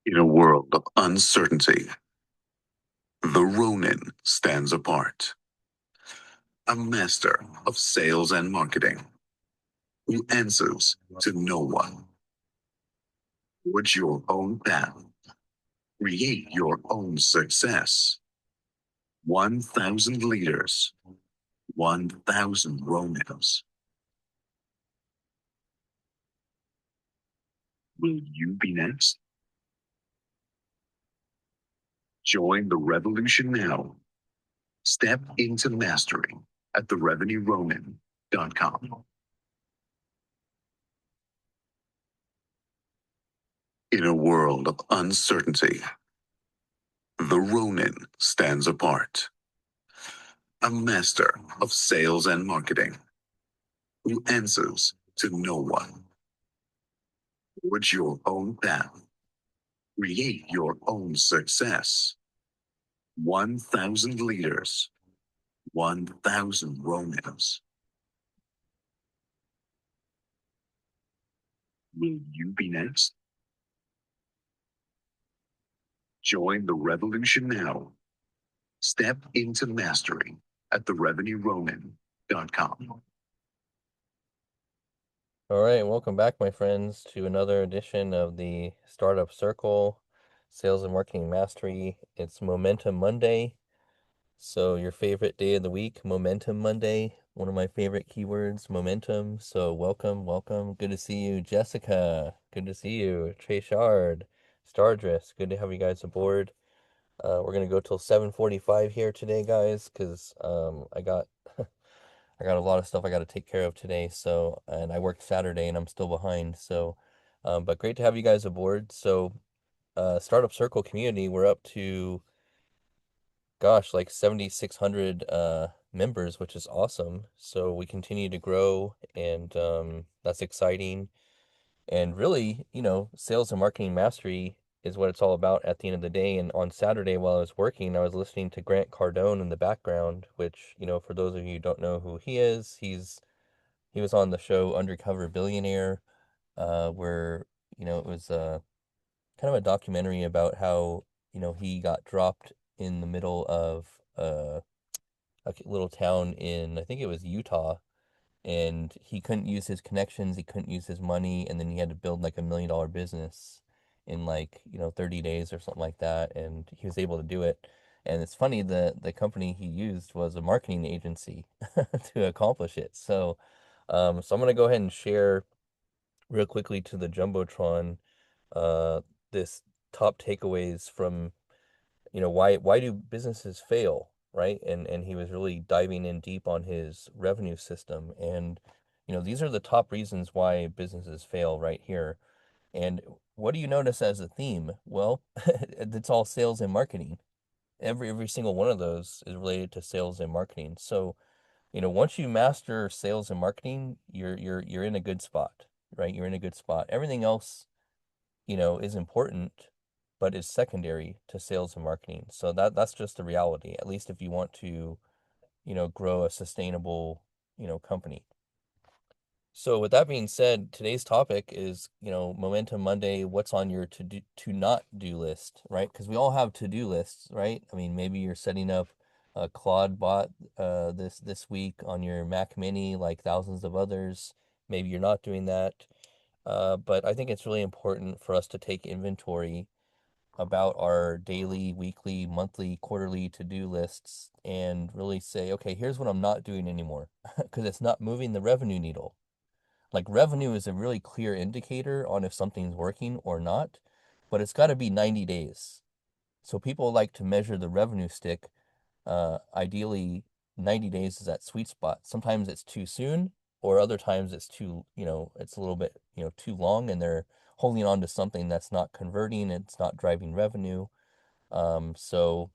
In a world of uncertainty, the Ronin stands apart. A master of sales and marketing who answers to no one. Forge your own path. Create your own success. 1,000 leaders, 1,000 Ronins. Will you be next? Join the revolution now. Step into mastery at therevenueronin.com. In a world of uncertainty, the Ronin stands apart. A master of sales and marketing who answers to no one. Forge your own path. Create your own success. 1,000 leaders, 1,000 Ronins. Will you be next? Join the revolution now. Step into mastery at therevenueronin.com. All right, welcome back, my friends, to another edition of the Startup Circle Sales and Marketing Mastery. It's Momentum Monday. So, your favorite day of the week, Momentum Monday, one of my favorite keywords, momentum. So, welcome. Good to see you, Jessica. Good to see you, Trey Shard, Stardress. Good to have you guys aboard. We're gonna go till 7:45 here today, guys, because I got a lot of stuff I got to take care of today. So, and I worked Saturday and I'm still behind. So, but great to have you guys aboard. So, Startup Circle community, we're up to, gosh, like 7,600 members, which is awesome. So we continue to grow, and that's exciting. And really, sales and marketing mastery is what it's all about at the end of the day. And on Saturday, while I was working, I was listening to Grant Cardone in the background, which, for those of you who don't know who he is, he was on the show Undercover Billionaire, where, it was kind of a documentary about how, he got dropped in the middle of a little town in, I think it was Utah, and he couldn't use his connections, he couldn't use his money, and then he had to build like $1 million business in like, 30 days or something like that, and he was able to do it. And it's funny, the company he used was a marketing agency to accomplish it. So I'm gonna go ahead and share real quickly to the Jumbotron uh, this top takeaways from, why do businesses fail, right? And he was really diving in deep on his revenue system. And, these are the top reasons why businesses fail right here. And what do you notice as a theme? Well, it's all sales and marketing. Every single one of those is related to sales and marketing. So, once you master sales and marketing, you're in a good spot, right? You're in a good spot. Everything else, is important, but is secondary to sales and marketing. So that's just the reality, at least if you want to, grow a sustainable, company. So with that being said, today's topic is, Momentum Monday, what's on your to not do list, right? Because we all have to-do lists, right? I mean, maybe you're setting up a Claude bot this week on your Mac Mini like thousands of others. Maybe you're not doing that. But I think it's really important for us to take inventory about our daily, weekly, monthly, quarterly to-do lists and really say, okay, here's what I'm not doing anymore because it's not moving the revenue needle. Like revenue is a really clear indicator on if something's working or not, but it's got to be 90 days. So people like to measure the revenue stick. Ideally, 90 days is that sweet spot. Sometimes it's too soon, or other times it's too, it's a little bit, too long, and they're holding on to something that's not converting, it's not driving revenue. Um, so,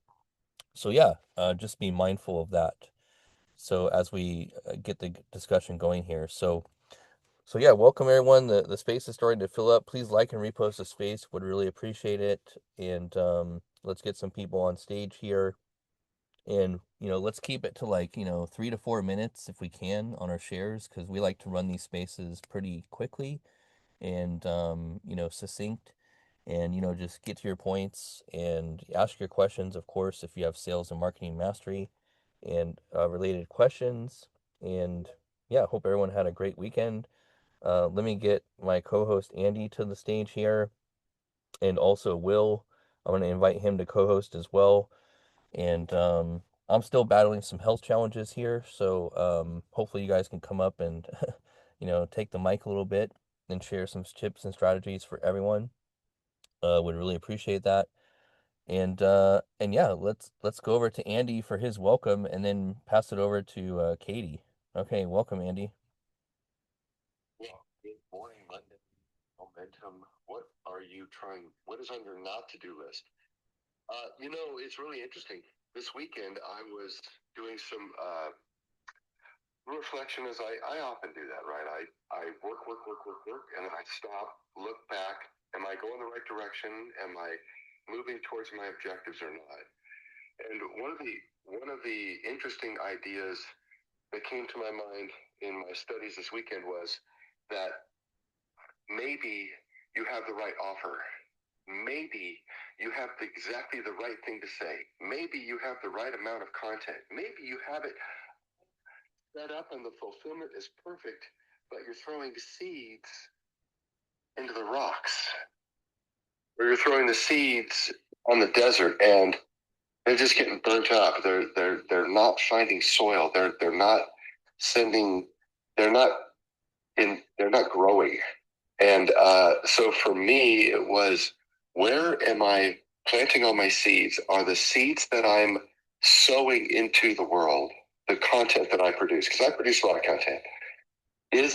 so yeah, just be mindful of that. So as we get the discussion going here, so yeah, welcome everyone. The space is starting to fill up. Please like and repost the space. Would really appreciate it. And let's get some people on stage here. And let's keep it to like 3 to 4 minutes if we can on our shares because we like to run these spaces pretty quickly and succinct. and just get to your points and ask your questions, of course, if you have sales and marketing mastery and related questions. And yeah, hope everyone had a great weekend. Let me get my co-host Andy to the stage here, and also Will. I'm going to invite him to co-host as well. And I'm still battling some health challenges here, so hopefully you guys can come up and take the mic a little bit and share some tips and strategies for everyone. Would really appreciate that. And yeah, let's go over to Andy for his welcome, and then pass it over to Katie. Okay, welcome, Andy. Yeah, good morning, London. Momentum. What are you trying? What is on your not to do list? It's really interesting. This weekend, I was doing some reflection, as I often do that, right? I work, and then I stop, look back. Am I going the right direction? Am I moving towards my objectives or not? And one of the interesting ideas that came to my mind in my studies this weekend was that maybe you have the right offer. Maybe you have exactly the right thing to say. Maybe you have the right amount of content. Maybe you have it set up and the fulfillment is perfect, but you're throwing seeds into the rocks. Or you're throwing the seeds on the desert and they're just getting burnt up. They're not finding soil. They're not sending. They're not in. They're not growing. And so for me, it was, where am I planting all my seeds? Are the seeds that I'm sowing into the world, the content that I produce? Because I produce a lot of content. Is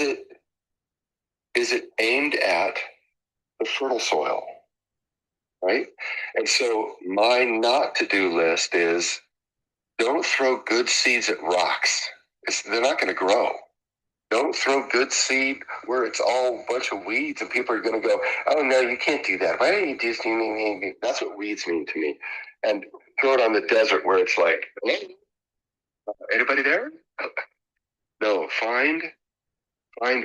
it aimed at the fertile soil, right? And so my not to do list is, don't throw good seeds at rocks. They're not going to grow. Don't throw good seed where it's all a bunch of weeds and people are going to go, oh, no, you can't do that. Why don't you just, that's what weeds mean to me. And throw it on the desert where it's like, hello? Anybody there? No, find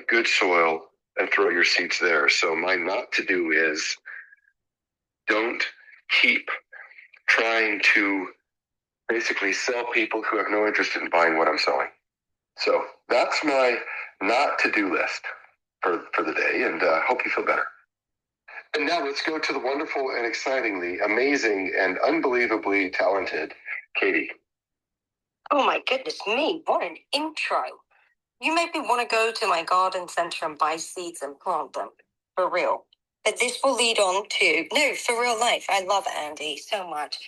good soil and throw your seeds there. So my not to do is, don't keep trying to basically sell people who have no interest in buying what I'm selling. So that's my not to do list for the day, and hope you feel better. And now let's go to the wonderful and excitingly amazing and unbelievably talented Katie. Oh my goodness me, what an intro. You make me want to go to my garden center and buy seeds and plant them. For real. But this will lead on to, no, for real life. I love Andy so much.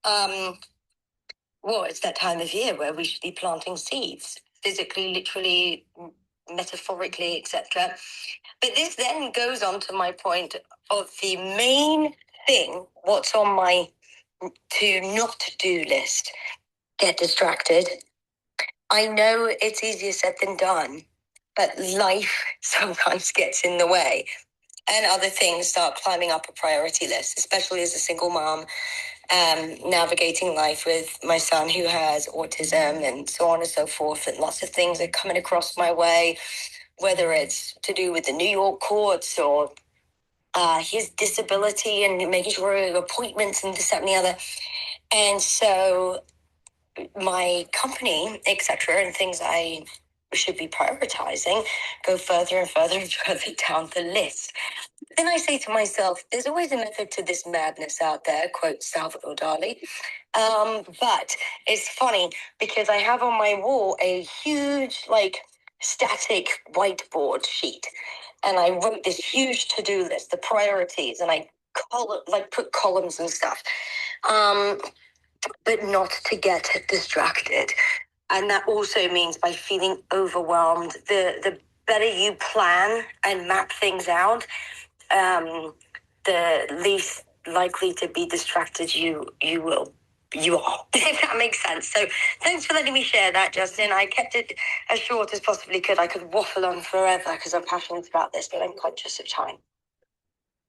Well, it's that time of year where we should be planting seeds, physically, literally, metaphorically, etc. But this then goes on to my point of the main thing, what's on my to not do list. Get distracted. I know it's easier said than done, but life sometimes gets in the way, and other things start climbing up a priority list, especially as a single mom, navigating life with my son who has autism and so on and so forth, and lots of things are coming across my way, whether it's to do with the New York courts or his disability and making sure appointments and this, that, and the other. And so my company, etc., and things I should be prioritizing go further and further and further down the list. Then I say to myself, there's always a method to this madness out there, quote Salvador Dali. But it's funny because I have on my wall a huge, static whiteboard sheet. And I wrote this huge to-do list, the priorities, and I put columns and stuff. But not to get distracted. And that also means by feeling overwhelmed, the better you plan and map things out, the least likely to be distracted you are, if that makes sense. So thanks for letting me share that, Justin. I kept it as short as possibly could. I could waffle on forever because I'm passionate about this, but I'm conscious of time.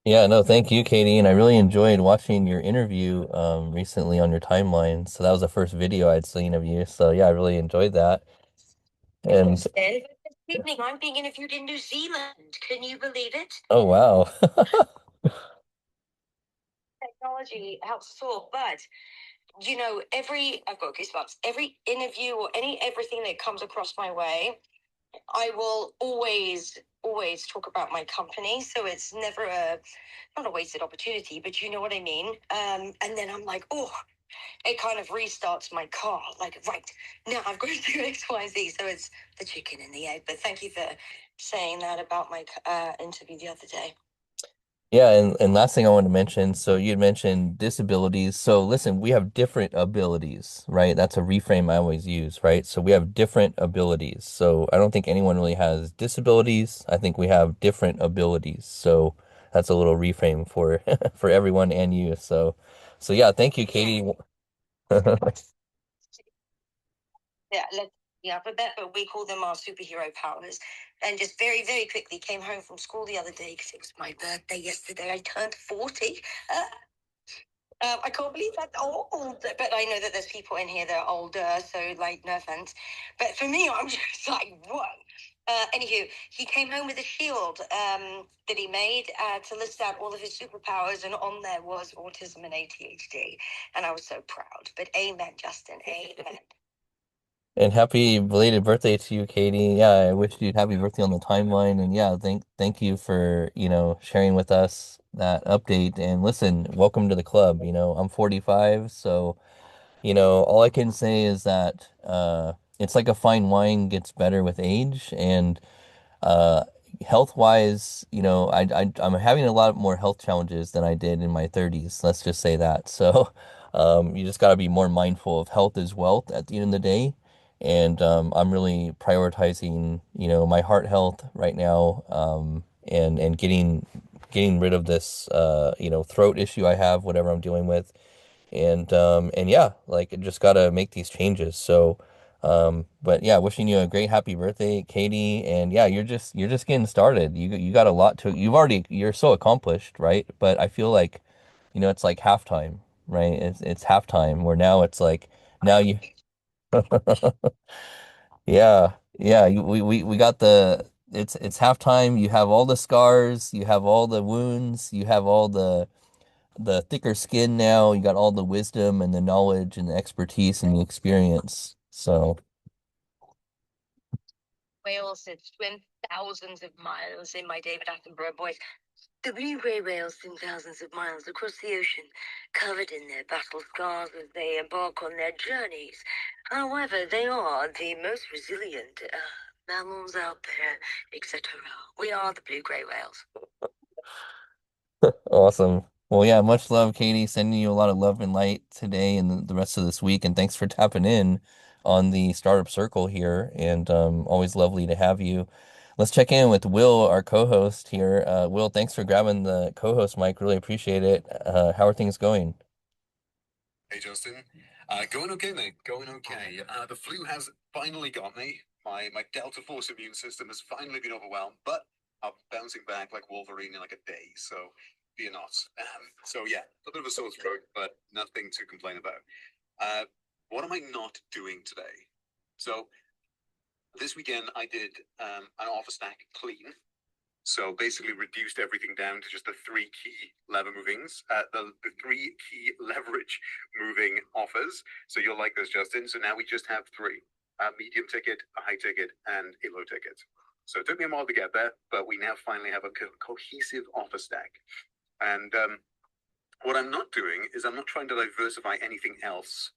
Yeah, no, thank you, Katie. And I really enjoyed watching your interview recently on your timeline. So that was the first video I'd seen of you. So yeah, I really enjoyed that. And This evening, I'm being interviewed in New Zealand. Can you believe it? oh wow. technology helps us all, but I've got goosebumps. Every interview or everything that comes across my way, I will always talk about my company. So it's never not a wasted opportunity, but you know what I mean? And then I'm like, oh, it kind of restarts my car. Like, right, now I've got to do X, Y, Z. So it's the chicken and the egg. But thank you for saying that about my interview the other day. Yeah, and last thing I wanted to mention, so you had mentioned disabilities. So listen, we have different abilities, right? That's a reframe I always use, right? So we have different abilities. So I don't think anyone really has disabilities. I think we have different abilities. So that's a little reframe for for everyone and you. So yeah, thank you, Katie. Yeah, let's the alphabet, but we call them our superhero powers. And just very, very quickly came home from school the other day because it was my birthday yesterday. I turned 40. I can't believe that's old, but I know that there's people in here that are older, so like, no offense. But for me, I'm just like, whoa. Anywho, he came home with a shield that he made to list out all of his superpowers, and on there was autism and ADHD, and I was so proud. But amen, Justin, amen. And happy belated birthday to you, Katie. Yeah, I wish you happy birthday on the timeline. And yeah, thank you for, sharing with us that update. And listen, welcome to the club. I'm 45, so, all I can say is that it's like a fine wine gets better with age. And uh, health wise, I'm having a lot more health challenges than I did in my 30s. Let's just say that. So, you just got to be more mindful of health is wealth at the end of the day. And I'm really prioritizing, my heart health right now, and getting rid of this, throat issue I have, whatever I'm dealing with. And yeah, like just gotta make these changes. So, but yeah, wishing you a great happy birthday, Katie. And yeah, you're just getting started. You got a lot to you're so accomplished, right? But I feel like, it's like halftime, right? It's halftime where now it's like now you yeah, yeah, we got it's halftime. You have all the scars, you have all the wounds, you have all the thicker skin now. You got all the wisdom and the knowledge and the expertise and the experience. So, Whales that swim thousands of miles in my David Attenborough voice. The blue grey whales swim thousands of miles across the ocean, covered in their battle scars as they embark on their journeys. However, they are the most resilient mammals out there, etc. We are the blue grey whales. awesome. Well, yeah, much love, Katie. Sending you a lot of love and light today and the rest of this week. And thanks for tapping in on the startup circle here. And always lovely to have you. Let's check in with Will, our co-host here. Will, thanks for grabbing the co-host mic. Really appreciate it. How are things going? Hey, Justin. Going okay, mate. Going okay. The flu has finally got me. My Delta Force immune system has finally been overwhelmed, but I'm bouncing back like Wolverine in like a day. So fear not. So yeah, a bit of a sore throat, but nothing to complain about. What am I not doing today? So this weekend I did an offer stack clean. So basically reduced everything down to just the three key the three key leverage moving offers. So you'll like this, Justin. So now we just have three: a medium ticket, a high ticket, and a low ticket. So it took me a while to get there, but we now finally have a cohesive offer stack. And what I'm not doing is I'm not trying to diversify anything else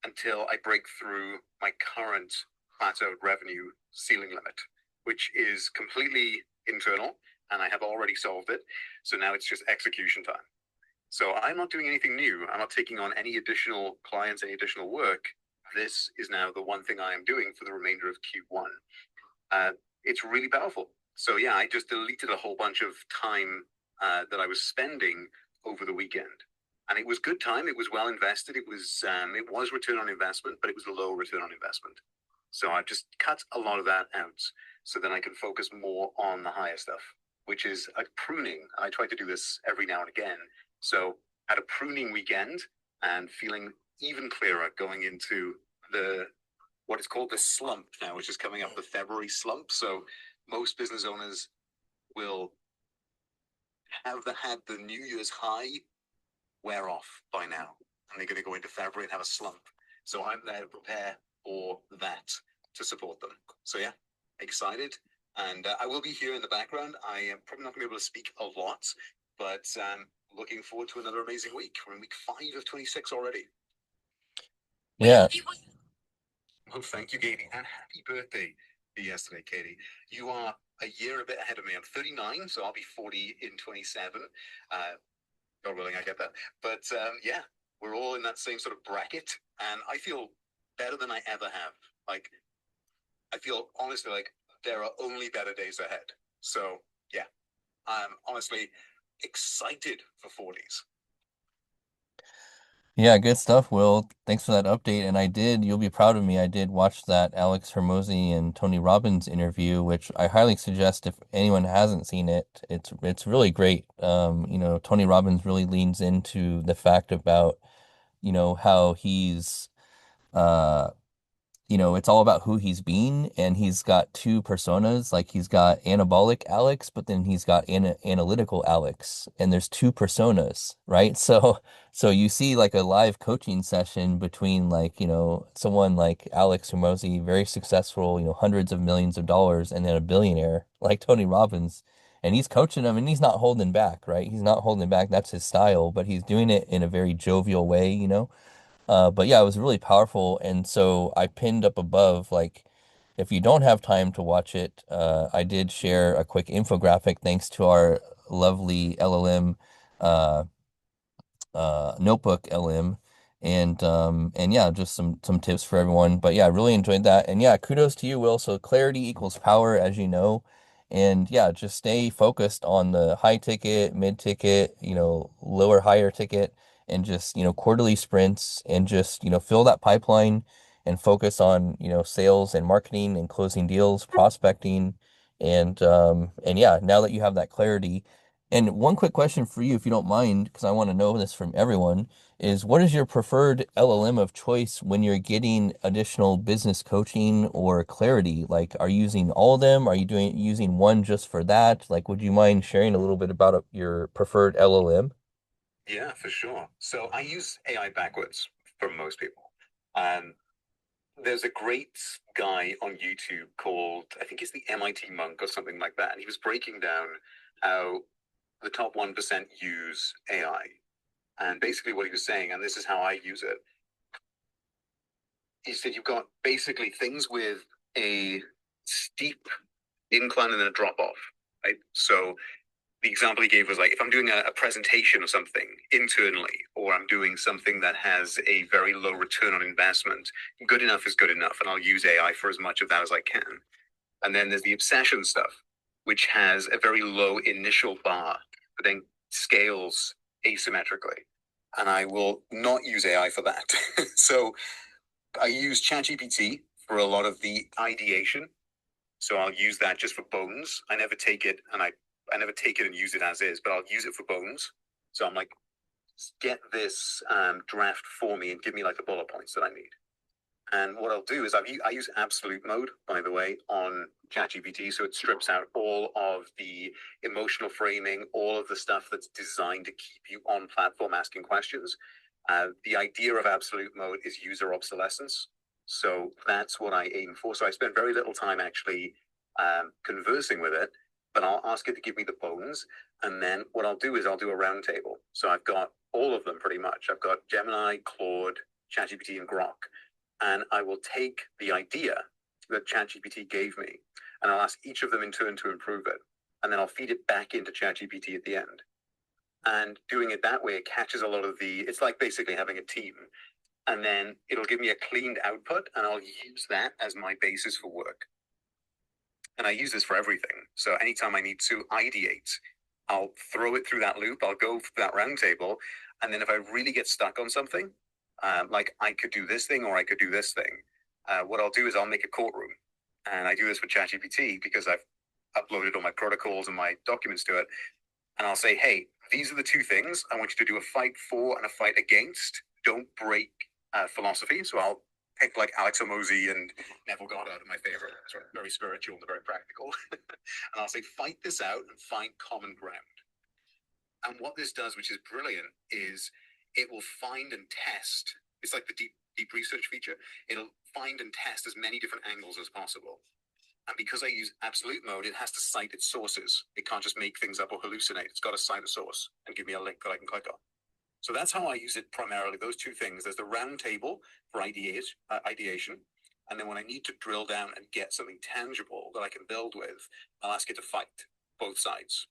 until I break through my current plateaued revenue ceiling limit, which is completely internal, and I have already solved it. So now it's just execution time. So I'm not doing anything new. I'm not taking on any additional clients, any additional work. This is now the one thing I am doing for the remainder of Q1. It's really powerful. So yeah, I just deleted a whole bunch of time that I was spending over the weekend. And it was good time. It was well invested. It was return on investment, but it was a low return on investment. So I've just cut a lot of that out so then I can focus more on the higher stuff, which is a pruning. I try to do this every now and again. So had a pruning weekend and feeling even clearer going into what is called the slump now, which is coming up, the February slump. So most business owners will have had the New Year's high wear off by now, and they're going to go into February and have a slump. So I'm there to prepare for that, to support them. So yeah, excited. And I will be here in the background. I am probably not going to be able to speak a lot, but looking forward to another amazing week. We're in week 5 of 26 already. Yeah. Oh, thank you, Katie. And happy birthday yesterday, Katie. You are a year a bit ahead of me. I'm 39, so I'll be 40 in 27. God willing, I get that. But yeah, we're all in that same sort of bracket. And I feel better than I ever have. Like, I feel honestly like there are only better days ahead. So yeah, I'm honestly excited for 40s. Yeah, good stuff, Will. Thanks for that update. And you'll be proud of me, I did watch that Alex Hermosi and Tony Robbins interview, which I highly suggest if anyone hasn't seen it. It's really great. Tony Robbins really leans into the fact about, how he's uh it's all about who he's being, and he's got two personas. Like he's got anabolic Alex, but then he's got analytical Alex, and there's two personas, right? So you see like a live coaching session between like, someone like Alex Hormozi, very successful, hundreds of millions of dollars, and then a billionaire like Tony Robbins. And he's coaching him and he's not holding back, right? He's not holding back. That's his style, but he's doing it in a very jovial way. But yeah, it was really powerful. And so I pinned up above, like, if you don't have time to watch it, I did share a quick infographic thanks to our lovely LLM uh, notebook LM, and yeah, just some tips for everyone. But yeah, I really enjoyed that. And yeah, kudos to you, Will. So clarity equals power, as you know. And yeah, just stay focused on the high ticket, mid ticket, lower, higher ticket, and just, quarterly sprints, and just, fill that pipeline and focus on, sales and marketing and closing deals, prospecting. And yeah, now that you have that clarity. And one quick question for you, if you don't mind, because I want to know this from everyone, is what is your preferred LLM of choice when you're getting additional business coaching or clarity? Like, are you using all of them? Are you using one just for that? Like, would you mind sharing a little bit about your preferred LLM? Yeah, for sure. So I use AI backwards for most people. Um, there's a great guy on YouTube called, I think it's the MIT Monk or something like that. And he was breaking down how the top 1% use AI. And basically what he was saying, and this is how I use it, he said you've got basically things with a steep incline and then a drop off, right? So the example he gave was like, if I'm doing a presentation or something internally, or I'm doing something that has a very low return on investment, good enough is good enough. And I'll use AI for as much of that as I can. And then there's the obsession stuff, which has a very low initial bar, but then scales asymmetrically. And I will not use AI for that. So I use ChatGPT for a lot of the ideation. So I'll use that just for bones. I never take it and I never take it and use it as is, but I'll use it for bones. So I'm like, get this draft for me and give me like the bullet points that I need. And what I'll do is I use absolute mode, by the way, on ChatGPT. So it strips out all of the emotional framing, all of the stuff that's designed to keep you on platform asking questions. The idea of absolute mode is user obsolescence. So that's what I aim for. So I spend very little time actually conversing with it, but I'll ask it to give me the bones. And then what I'll do is I'll do a roundtable. So I've got all of them pretty much. I've got Gemini, Claude, ChatGPT, and Grok. And I will take the idea that ChatGPT gave me, and I'll ask each of them in turn to improve it. And then I'll feed it back into ChatGPT at the end. And doing it that way, it catches a lot of it's like basically having a team. And then it'll give me a cleaned output, and I'll use that as my basis for work. And I use this for everything. So anytime I need to ideate, I'll throw it through that loop. I'll go for that roundtable. And then if I really get stuck on something, like I could do this thing or I could do this thing, what I'll do is I'll make a courtroom. And I do this with ChatGPT because I've uploaded all my protocols and my documents to it. And I'll say, hey, these are the two things I want you to do: a fight for and a fight against. Don't break philosophy. So I'll pick like Alex Hormozi and Neville Goddard, my favorite, sort of very spiritual and very practical. And I'll say, fight this out and find common ground. And what this does, which is brilliant, is it will find and test. It's like the deep research feature. It'll find and test as many different angles as possible. And because I use absolute mode, it has to cite its sources. It can't just make things up or hallucinate. It's got to cite a source and give me a link that I can click on. So that's how I use it primarily, those two things. There's the Roundtable for ideation. And then when I need to drill down and get something tangible that I can build with, I'll ask it to fight both sides.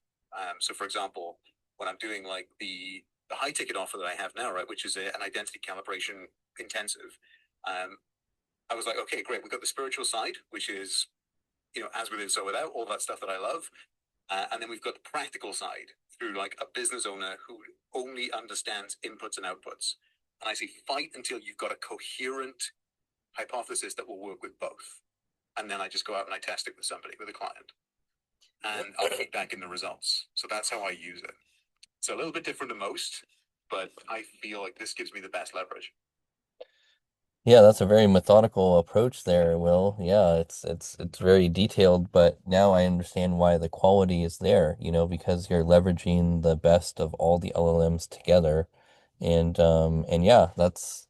So for example, when I'm doing like the high ticket offer that I have now, right, which is an identity calibration intensive, I was like, okay, great. We've got the spiritual side, which is, as within, so without, all that stuff that I love. And then we've got the practical side through like a business owner who only understands inputs and outputs. And I say, fight until you've got a coherent hypothesis that will work with both. And then I just go out and I test it with somebody, with a client. And I'll feedback in the results. So that's how I use it. It's a little bit different to most, but I feel like this gives me the best leverage. Yeah, that's a very methodical approach there, Will. Yeah, it's very detailed, but now I understand why the quality is there, because you're leveraging the best of all the LLMs together. And yeah, that's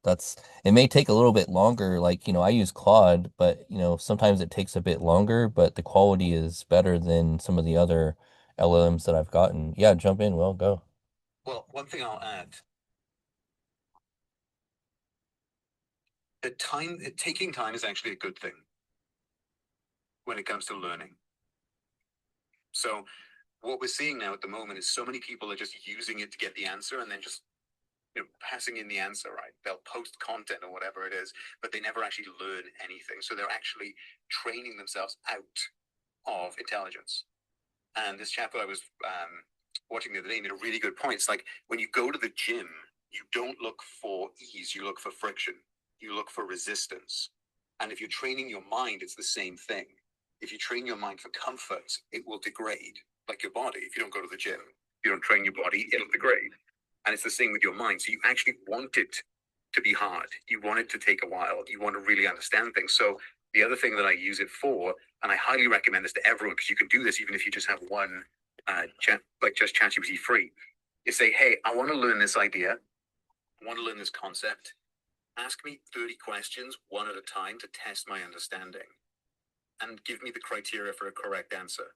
it may take a little bit longer, like, I use Claude, but sometimes it takes a bit longer, but the quality is better than some of the other LLMs that I've gotten. Yeah, jump in, Will, go. Well, one thing I'll add, taking time is actually a good thing when it comes to learning. So what we're seeing now at the moment is so many people are just using it to get the answer and then just passing in the answer, right? They'll post content or whatever it is, but they never actually learn anything. So they're actually training themselves out of intelligence. And this chap that I was watching the other day made a really good point. It's like when you go to the gym, you don't look for ease, you look for friction, you look for resistance. And if you're training your mind, it's the same thing. If you train your mind for comfort, it will degrade, like your body. If you don't go to the gym, you don't train your body, it'll degrade. And it's the same with your mind. So you actually want it to be hard. You want it to take a while. You want to really understand things. So the other thing that I use it for, and I highly recommend this to everyone, because you can do this even if you just have one just ChatGPT free, is say, hey, I want to learn this idea. I want to learn this concept. Ask me 30 questions, one at a time, to test my understanding. And give me the criteria for a correct answer.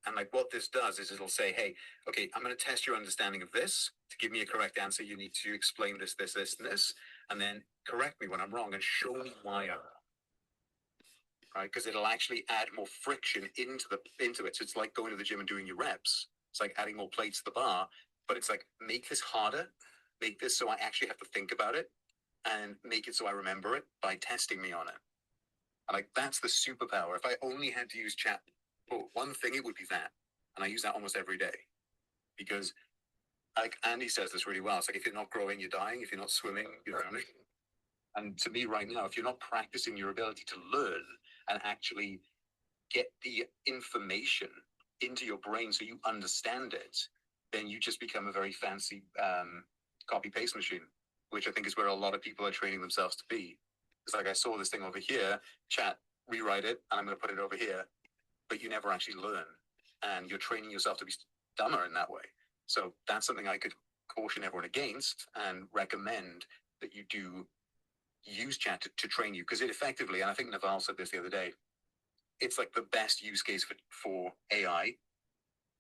And like what this does is it'll say, hey, okay, I'm going to test your understanding of this. To give me a correct answer, you need to explain this, this, this, and this, and then correct me when I'm wrong and show me why I'm wrong. Right? Because it'll actually add more friction into it. So it's like going to the gym and doing your reps. It's like adding more plates to the bar, but it's like, make this harder, make this so I actually have to think about it, and make it so I remember it by testing me on it. And like, that's the superpower. If I only had to use chat, one thing, it would be that. And I use that almost every day. Because like Andy says this really well. It's like, if you're not growing, you're dying. If you're not swimming, you're drowning. And to me right now, if you're not practicing your ability to learn and actually get the information into your brain so you understand it, then you just become a very fancy copy paste machine, which I think is where a lot of people are training themselves to be. It's like, I saw this thing over here, chat, rewrite it, and I'm going to put it over here. But you never actually learn, and you're training yourself to be dumber in that way. So that's something I could caution everyone against and recommend that you do use chat to train you, because it effectively, and I think Naval said this the other day, it's like the best use case for AI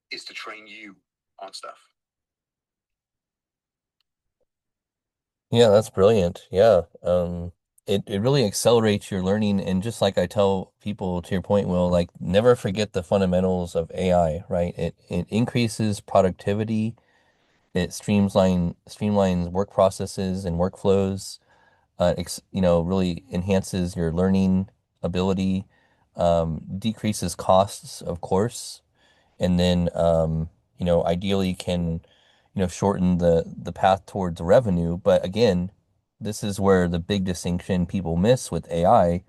is to train you on stuff. Yeah, that's brilliant. Yeah. It really accelerates your learning. And just like I tell people, to your point, Will, like, never forget the fundamentals of AI, right? It increases productivity, it streamlines work processes and workflows, really enhances your learning ability, decreases costs, of course, and then ideally can shorten the path towards revenue. But again, this is where the big distinction people miss with AI,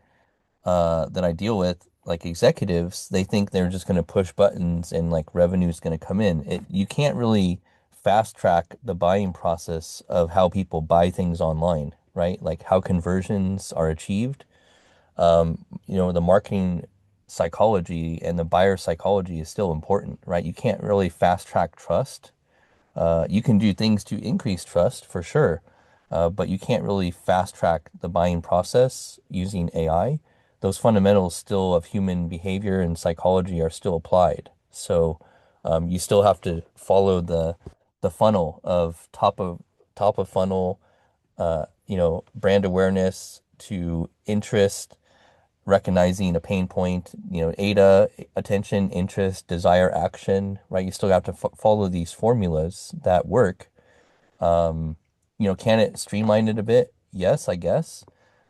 that I deal with, like executives. They think they're just going to push buttons and like revenue is going to come in. You can't really fast track the buying process of how people buy things online, right? Like how conversions are achieved. The marketing psychology and the buyer psychology is still important, right? You can't really fast track trust, You can do things to increase trust for sure, but you can't really fast track the buying process using AI. Those fundamentals still of human behavior and psychology are still applied. So you still have to follow the funnel of top of funnel, brand awareness to interest, recognizing a pain point, ADA, attention, interest, desire, action, right? You still have to follow these formulas that work. Um, can it streamline it a bit? Yes, I guess.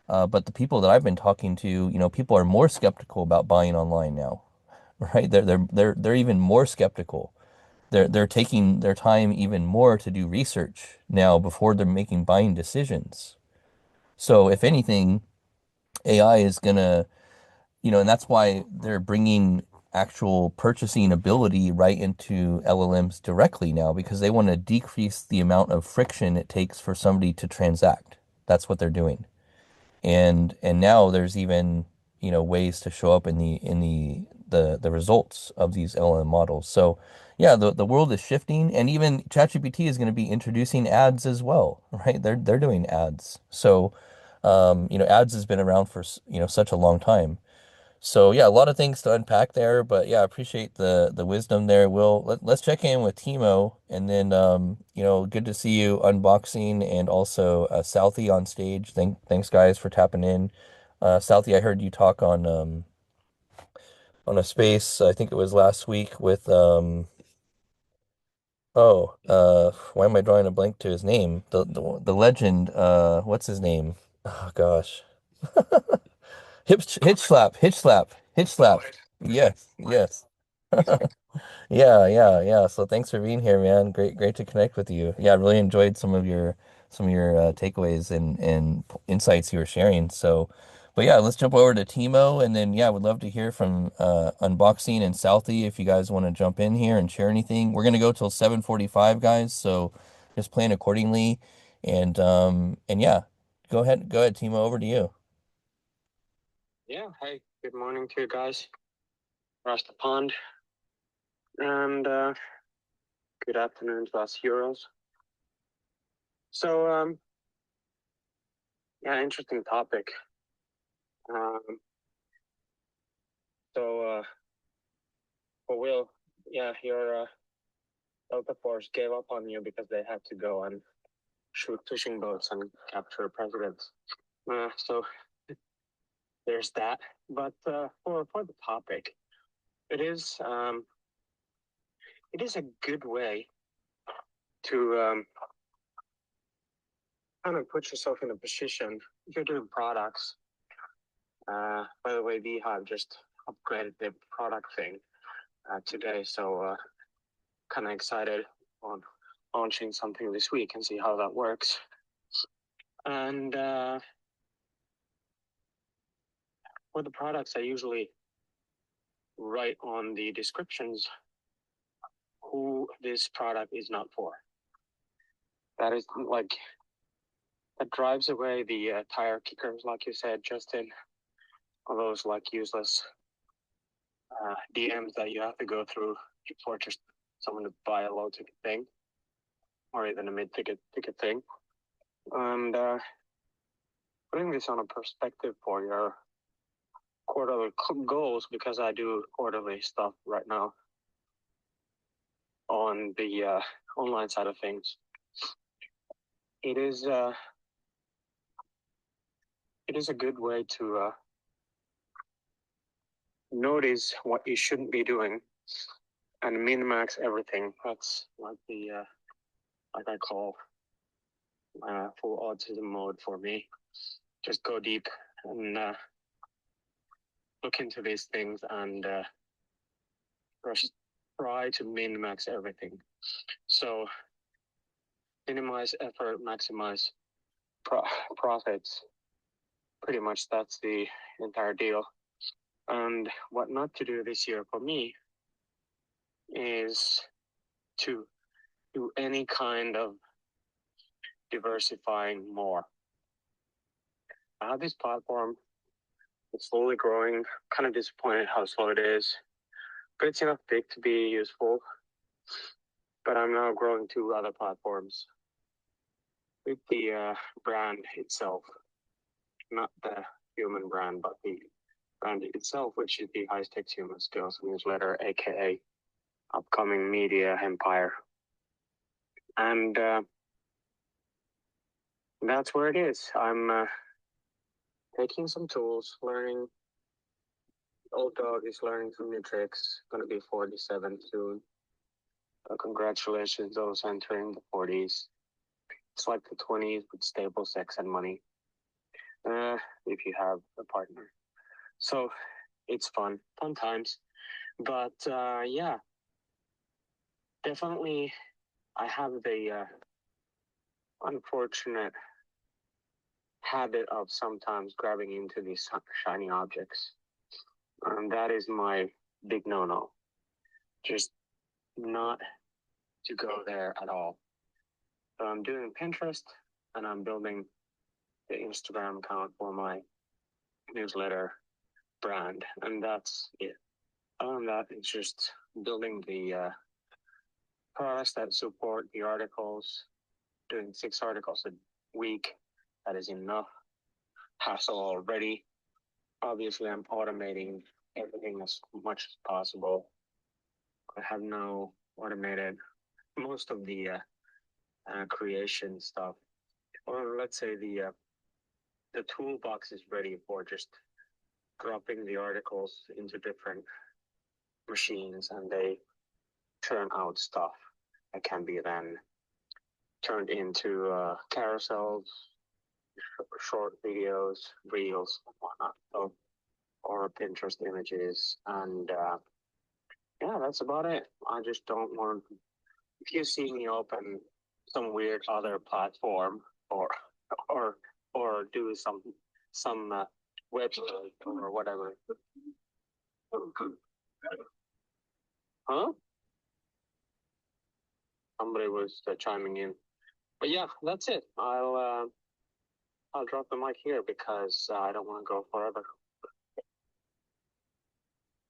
But the people that I've been talking to, people are more skeptical about buying online now, right? They're even more skeptical. They're taking their time even more to do research now before they're making buying decisions. So if anything, AI is gonna, and that's why they're bringing actual purchasing ability right into LLMs directly now because they want to decrease the amount of friction it takes for somebody to transact. That's what they're doing. And now there's even, ways to show up in the results of these LLM models. So yeah, the world is shifting, and even ChatGPT is going to be introducing ads as well, right? They're doing ads. So ads has been around for such a long time. So yeah, a lot of things to unpack there, but yeah, I appreciate the wisdom there. Let's check in with Timo, and then good to see you unboxing, and also Southie on stage. Thanks guys for tapping in. Southie, I heard you talk on a space. I think it was last week with why am I drawing a blank to his name? The legend. What's his name? Oh gosh. Hitch slap. Yes, yes. Yeah. So thanks for being here, man. Great to connect with you. Yeah, I really enjoyed some of your takeaways and insights you were sharing. So, but yeah, let's jump over to Timo, and then yeah, I would love to hear from Unboxing and Southie if you guys want to jump in here and share anything. We're gonna go till 7:45, guys. So just plan accordingly, and yeah, go ahead, Timo. Over to you. Yeah, hey, good morning to you guys across the pond, and good afternoon to us heroes. So, yeah, interesting topic. So, for Will, yeah, your Delta Force gave up on you because they had to go and shoot fishing boats and capture presidents. So there's that. But for the topic, it is a good way to kind of put yourself in a position if you're doing products. By the way, Beehive just upgraded their product thing today, so kind of excited on launching something this week and see how that works. And for the products, I usually write on the descriptions who this product is not for. That is like, that drives away the tire kickers, like you said, Justin, all those like useless DMs that you have to go through for just someone to buy a low ticket thing or even a mid ticket thing. And putting this on a perspective for your quarterly goals, because I do quarterly stuff right now on the online side of things. It is a good way to notice what you shouldn't be doing and min-max everything. That's like the like I call full autism mode for me. Just go deep and look into these things and try to min-max everything. So minimize effort, maximize profits. Pretty much that's the entire deal. And what not to do this year for me is to do any kind of diversifying more. I have this platform, it's slowly growing, kind of disappointed how slow it is, but it's enough big to be useful. but I'm now growing two other platforms with the brand itself, not the human brand, but the brand itself, which is the High Stakes Human Skills newsletter, aka Upcoming Media Empire. And that's where it is. I'm taking some tools, learning. Old dog is learning some new tricks. Going to be 47 soon. Congratulations, those entering the 40s. It's like the 20s with stable sex and money. If you have a partner. So it's fun times. But yeah, definitely I have the unfortunate habit of sometimes grabbing into these shiny objects. And that is my big no-no. Just not to go there at all. So I'm doing Pinterest and I'm building the Instagram account for my newsletter brand. And that's it. Other than that, it's just building the products that support the articles, doing 6 articles a week. That is enough hassle already. Obviously, I'm automating everything as much as possible. I have now automated most of the creation stuff, or let's say the toolbox is ready for just dropping the articles into different machines, and they turn out stuff that can be then turned into carousels, short videos, reels, and whatnot, so, or Pinterest images, and yeah, that's about it. I just don't want. If you see me open some weird other platform or or or do some website or whatever, huh? Somebody was chiming in, but yeah, that's it. I'll drop the mic here because I don't want to go forever.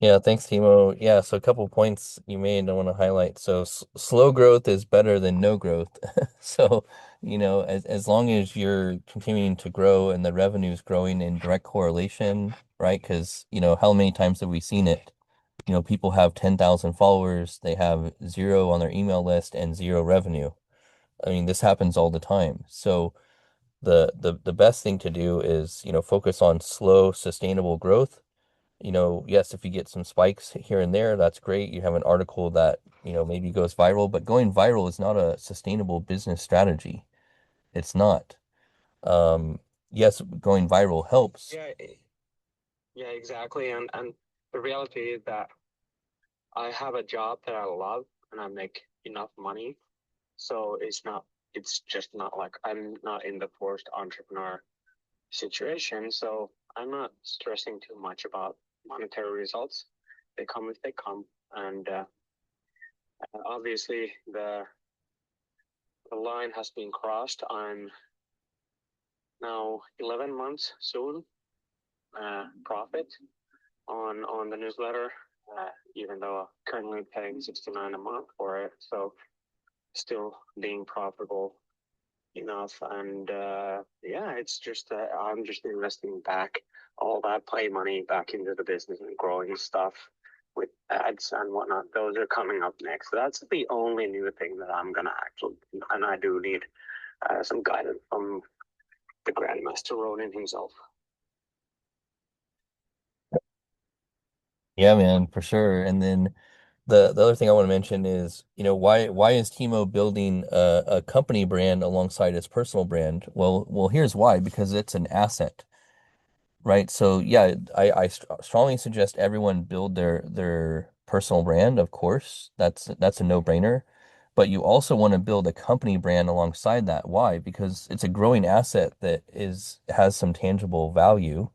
Yeah, thanks, Timo. Yeah, so a couple points you made I want to highlight. So slow growth is better than no growth. So, as long as you're continuing to grow and the revenue is growing in direct correlation, right? Because, how many times have we seen it? People have 10,000 followers, they have zero on their email list and zero revenue. I mean, this happens all the time. So the best thing to do is, focus on slow, sustainable growth. Yes, if you get some spikes here and there, that's great. You have an article that, maybe goes viral, but going viral is not a sustainable business strategy. It's not. Um, yes, going viral helps. Yeah, exactly. And the reality is that I have a job that I love and I make enough money. So it's just not like I'm not in the forced entrepreneur situation. So I'm not stressing too much about monetary results. They come if they come. And obviously the line has been crossed. I'm now 11 months soon profit on the newsletter, even though I'm currently paying $69 a month for it. So still being profitable enough. And yeah, it's just I'm just investing back all that play money back into the business and growing stuff with ads and whatnot. Those are coming up next. That's the only new thing that I'm gonna actually, and I do need some guidance from the Grandmaster Ronin himself. Yeah, man, for sure. And then the other thing I want to mention is, why is Timo building a company brand alongside his personal brand? Well, here's why, because it's an asset, right? So yeah, I strongly suggest everyone build their personal brand, of course. That's a no-brainer. But you also want to build a company brand alongside that. Why? Because it's a growing asset that has some tangible value.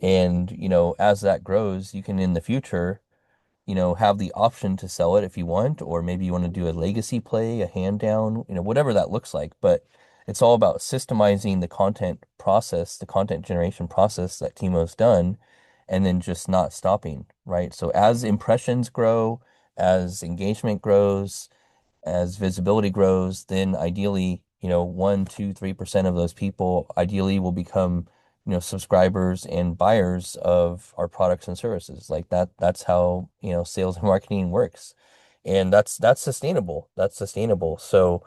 And, as that grows, you can in the future have the option to sell it if you want, or maybe you want to do a legacy play, a hand down, whatever that looks like. But it's all about systemizing the content process, the content generation process that Timo's done, and then just not stopping, right? So as impressions grow, as engagement grows, as visibility grows, then ideally, 1, 2, 3% of those people ideally will become, subscribers and buyers of our products and services. Like that's how, sales and marketing works. And that's sustainable. That's sustainable. So,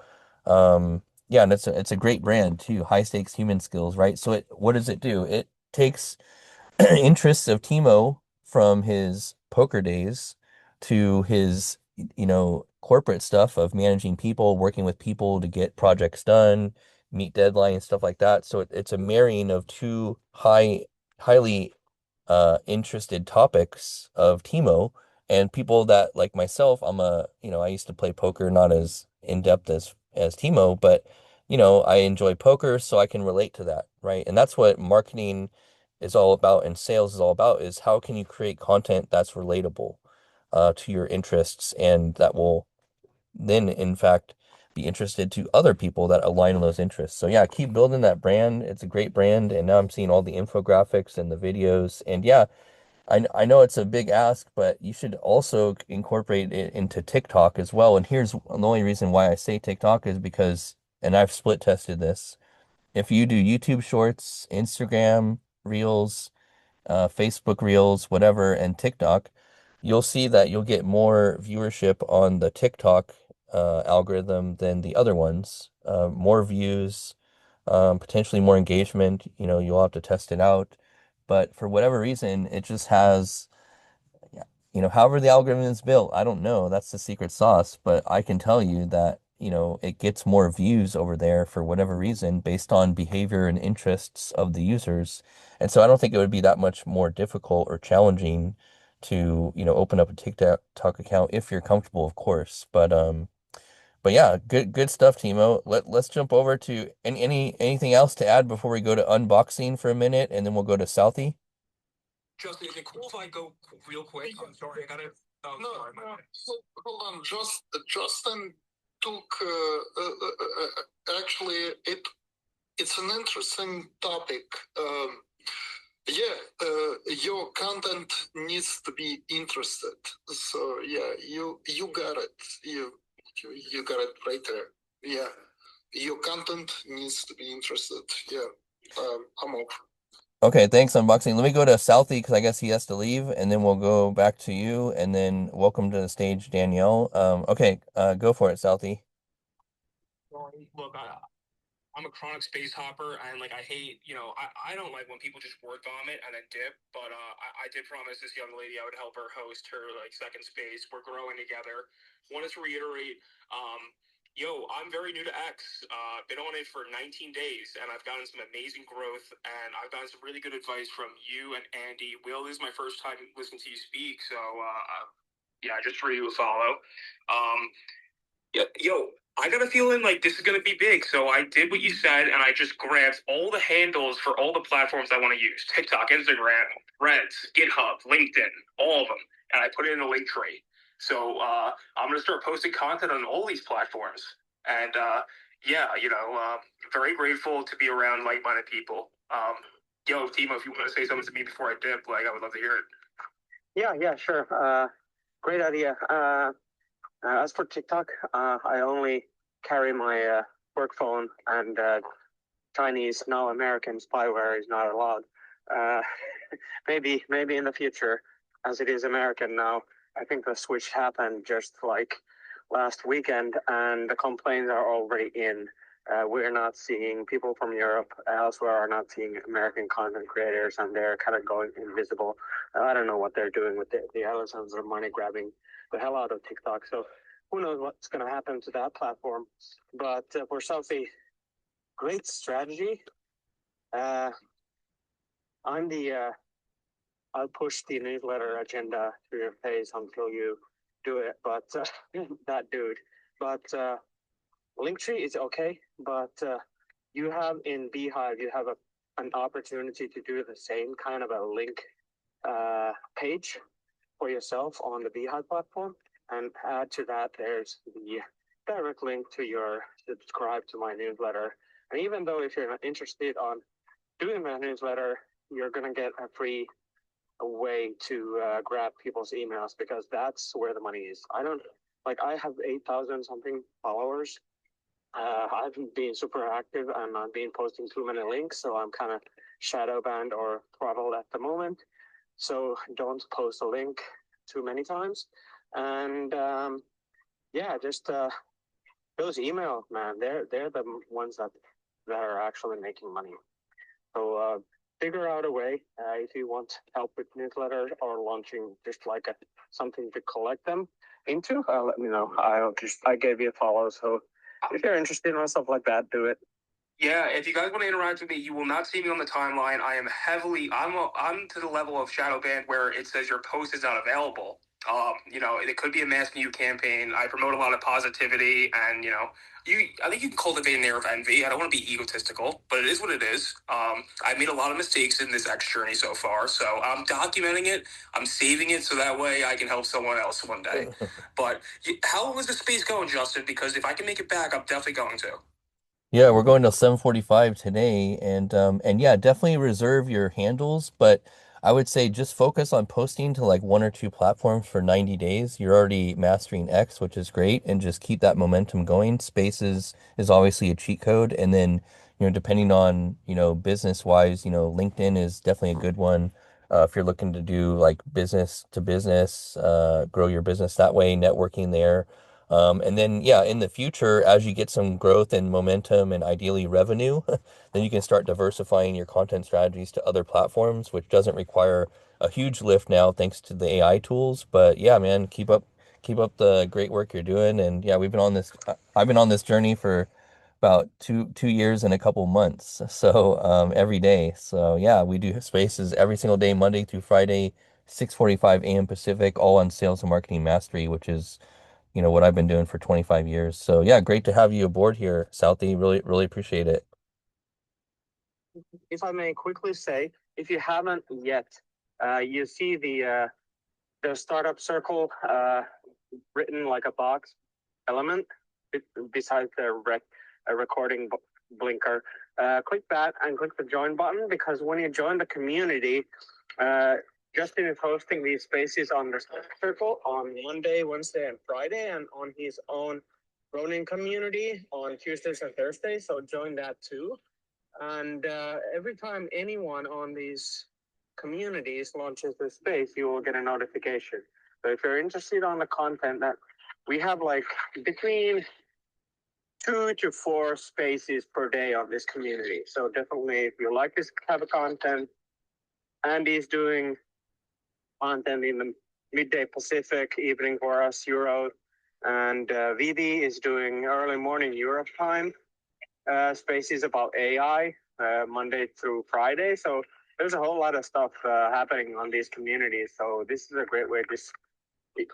yeah, and it's a great brand too. High stakes human skills, right? So what does it do? It takes interests of Timo from his poker days to his, corporate stuff of managing people, working with people to get projects done, meet deadlines, stuff like that. So it's a marrying of two highly interested topics of Timo and people that like myself. I used to play poker, not as in depth as Timo, but I enjoy poker, so I can relate to that, right? And that's what marketing is all about and sales is all about is how can you create content that's relatable to your interests and that will then in fact be interested to other people that align on those interests. So yeah, keep building that brand. It's a great brand. And now I'm seeing all the infographics and the videos. And yeah, I know it's a big ask, but you should also incorporate it into TikTok as well. And here's the only reason why I say TikTok is because, and I've split tested this. If you do YouTube Shorts, Instagram Reels, Facebook Reels, whatever, and TikTok, you'll see that you'll get more viewership on the TikTok algorithm than the other ones. More views, potentially more engagement. You'll have to test it out. But for whatever reason, it just has however the algorithm is built, I don't know. That's the secret sauce. But I can tell you that, it gets more views over there for whatever reason based on behavior and interests of the users. And so I don't think it would be that much more difficult or challenging to, open up a TikTok account if you're comfortable, of course. But yeah, good stuff, Timo. Let's jump over to anything else to add before we go to unboxing for a minute, and then we'll go to Southie. Justin, is it cool if I go real quick? I'm sorry, I gotta. Oh, No, sorry, my no, bad. hold on. Justin took actually it's an interesting topic. Your content needs to be interested. So yeah, you got it. You got it right there. Yeah, your content needs to be interested. Yeah, I'm off. Okay, thanks, unboxing. Let me go to Southie because I guess he has to leave, and then we'll go back to you, and then welcome to the stage, Danielle. Okay, go for it, Southie. Look, I'm a chronic space hopper, and like I hate, I don't like when people just word vomit and then dip. But I did promise this young lady I would help her host her like second space. We're growing together. Wanted to reiterate, I'm very new to X. Been on it for 19 days, and I've gotten some amazing growth, and I've gotten some really good advice from you and Andy. Will, this is my first time listening to you speak, so yeah, just for you to follow. I got a feeling like this is going to be big. So I did what you said, and I just grabbed all the handles for all the platforms I want to use: TikTok, Instagram, Threads, GitHub, LinkedIn, all of them. And I put it in a link tree. So I'm going to start posting content on all these platforms. And very grateful to be around like-minded people. Timo, if you want to say something to me before I dip, like I would love to hear it. Yeah, sure. Great idea. As for TikTok, I only carry my work phone, and Chinese, now American spyware is not allowed. Maybe in the future, as it is American now. I think the switch happened just like last weekend, and the complaints are already in. We're not seeing people from Europe elsewhere are not seeing American content creators, and they're kind of going invisible. I don't know what they're doing with the Amazons or money grabbing the hell out of TikTok. So who knows what's going to happen to that platform. But for Southie, great strategy. I'll push the newsletter agenda to your face until you do it. But that dude. But Linktree is okay. But you have in Beehive, you have an opportunity to do the same kind of a link page for yourself on the Beehive platform, and add to that there's the direct link to your subscribe to my newsletter. And even though if you're not interested on doing my newsletter, you're gonna get a free way to grab people's emails, because that's where the money is. I don't like I have 8,000 something followers. I haven't been super active and I've been posting too many links, so I'm kind of shadow banned or throttled at the moment. So don't post a link too many times. And yeah, just those emails, man, they're the ones that are actually making money. So figure out a way if you want help with newsletters or launching just like something to collect them into. Let me know. I gave you a follow, so if you're interested in stuff like that, do it. Yeah, if you guys want to interact with me, you will not see me on the timeline. I'm to the level of shadow ban where it says your post is not available. It could be a mass new campaign. I promote a lot of positivity, and I think you can cultivate an air of envy. I don't want to be egotistical, but it is what it is. I've made a lot of mistakes in this X journey so far, so I'm documenting it. I'm saving it so that way I can help someone else one day. But how long is the space going, Justin? Because if I can make it back, I'm definitely going to. Yeah, we're going till 7:45 today, and yeah, definitely reserve your handles, but I would say just focus on posting to like one or two platforms for 90 days. You're already mastering X, which is great, and just keep that momentum going. Spaces is obviously a cheat code, and then, depending on, business wise, LinkedIn is definitely a good one. If you're looking to do like business to business, grow your business that way, networking there. And then, yeah, in the future, as you get some growth and momentum and ideally revenue, then you can start diversifying your content strategies to other platforms, which doesn't require a huge lift now, thanks to the AI tools. But yeah, man, keep up the great work you're doing. And yeah, I've been on this journey for about two years and a couple months. So every day. So yeah, we do spaces every single day, Monday through Friday, 6:45 a.m. Pacific, all on sales and marketing mastery, which is what I've been doing for 25 years. So yeah, great to have you aboard here, Southie. Really, really appreciate it. If I may quickly say, if you haven't yet, you see the startup circle written like a box element besides the recording blinker. Click that and click the join button, because when you join the community, Justin is hosting these spaces on the circle on Monday, Wednesday, and Friday, and on his own Ronin community on Tuesdays and Thursdays. So join that too. And every time anyone on these communities launches a space, you will get a notification. So if you're interested on the content, that we have like between 2 to 4 spaces per day on this community. So definitely, if you like this type of content, Andy's doing content in the midday Pacific, evening for us Euro, and VD is doing early morning Europe time spaces about AI Monday through Friday. So there's a whole lot of stuff happening on these communities. So this is a great way.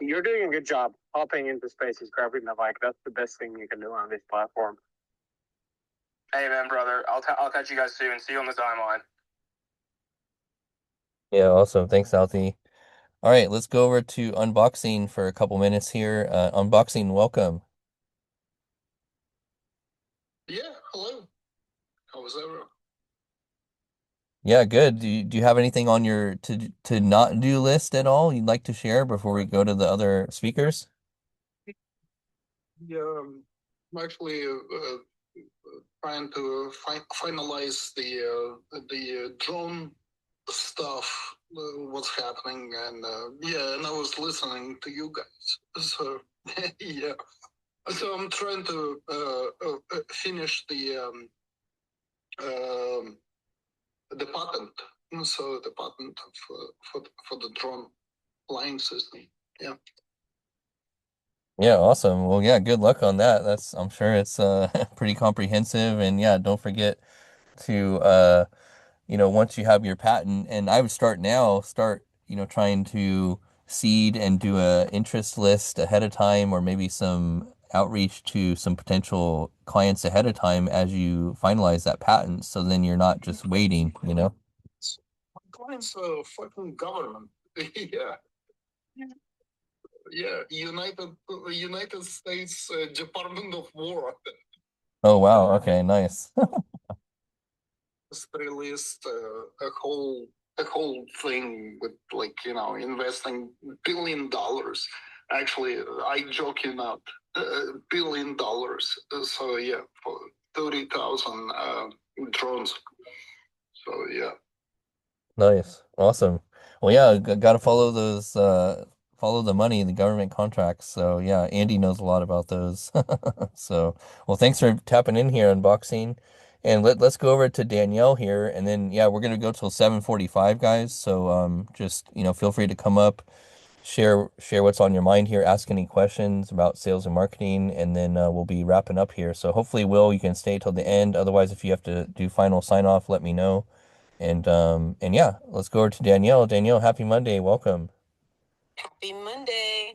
You're doing a good job hopping into spaces, grabbing the mic. That's the best thing you can do on this platform. Amen, brother. I'll catch you guys soon. See you on the timeline. Yeah, awesome. Thanks, Southie. All right, let's go over to unboxing for a couple minutes here. Unboxing, welcome. Yeah, hello. How was everyone? Yeah, good. Do you have anything on your to not do list at all you'd like to share before we go to the other speakers? Yeah, I'm actually trying to finalize the drone stuff, what's happening, and yeah, and I was listening to you guys. So yeah, so I'm trying to finish the patent. So the patent for the drone flying system. Yeah. Yeah, awesome. Well, yeah, good luck on that. I'm sure it's pretty comprehensive, and yeah, don't forget to once you have your patent, and I would start trying to seed and do a interest list ahead of time, or maybe some outreach to some potential clients ahead of time as you finalize that patent, so then you're not just waiting. My clients are fucking government. Yeah. Yeah, United States Department of War Oh wow, okay, nice. just released a whole thing with investing $1 billion Actually, I joke you not, $1 billion. So yeah, for 30,000 drones. So yeah. Nice. Awesome. Well, yeah, gotta follow those, follow the money, the government contracts. So yeah, Andy knows a lot about those. So, well, thanks for tapping in here, unboxing. And let's go over to Danielle here, and then yeah, we're gonna go till 7:45, guys. So just feel free to come up, share what's on your mind here, ask any questions about sales and marketing, and then we'll be wrapping up here. So hopefully, Will, you can stay till the end. Otherwise, if you have to do final sign off, let me know. And yeah, let's go over to Danielle. Danielle, happy Monday. Welcome. Happy Monday.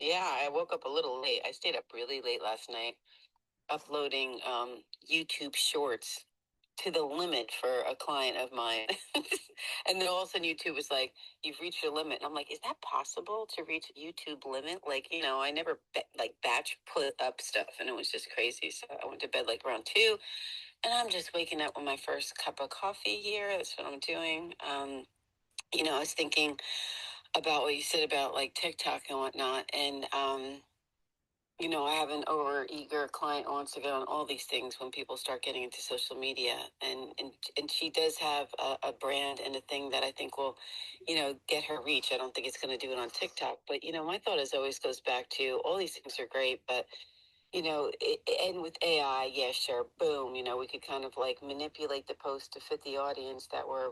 Yeah, I woke up a little late. I stayed up really late last night uploading YouTube shorts to the limit for a client of mine. And then all of a sudden YouTube was like, you've reached your limit. And I'm like, is that possible to reach YouTube limit? Like, I never batch put up stuff, and it was just crazy. So I went to bed like around 2, and I'm just waking up with my first cup of coffee here. That's what I'm doing. I was thinking about what you said about like TikTok and whatnot. And, I have an over eager client who wants to get on all these things when people start getting into social media. And she does have a brand and a thing that I think will, get her reach. I don't think it's going to do it on TikTok. But, my thought is always goes back to all these things are great, but and with AI, yeah, sure, boom, we could kind of like manipulate the post to fit the audience that we're,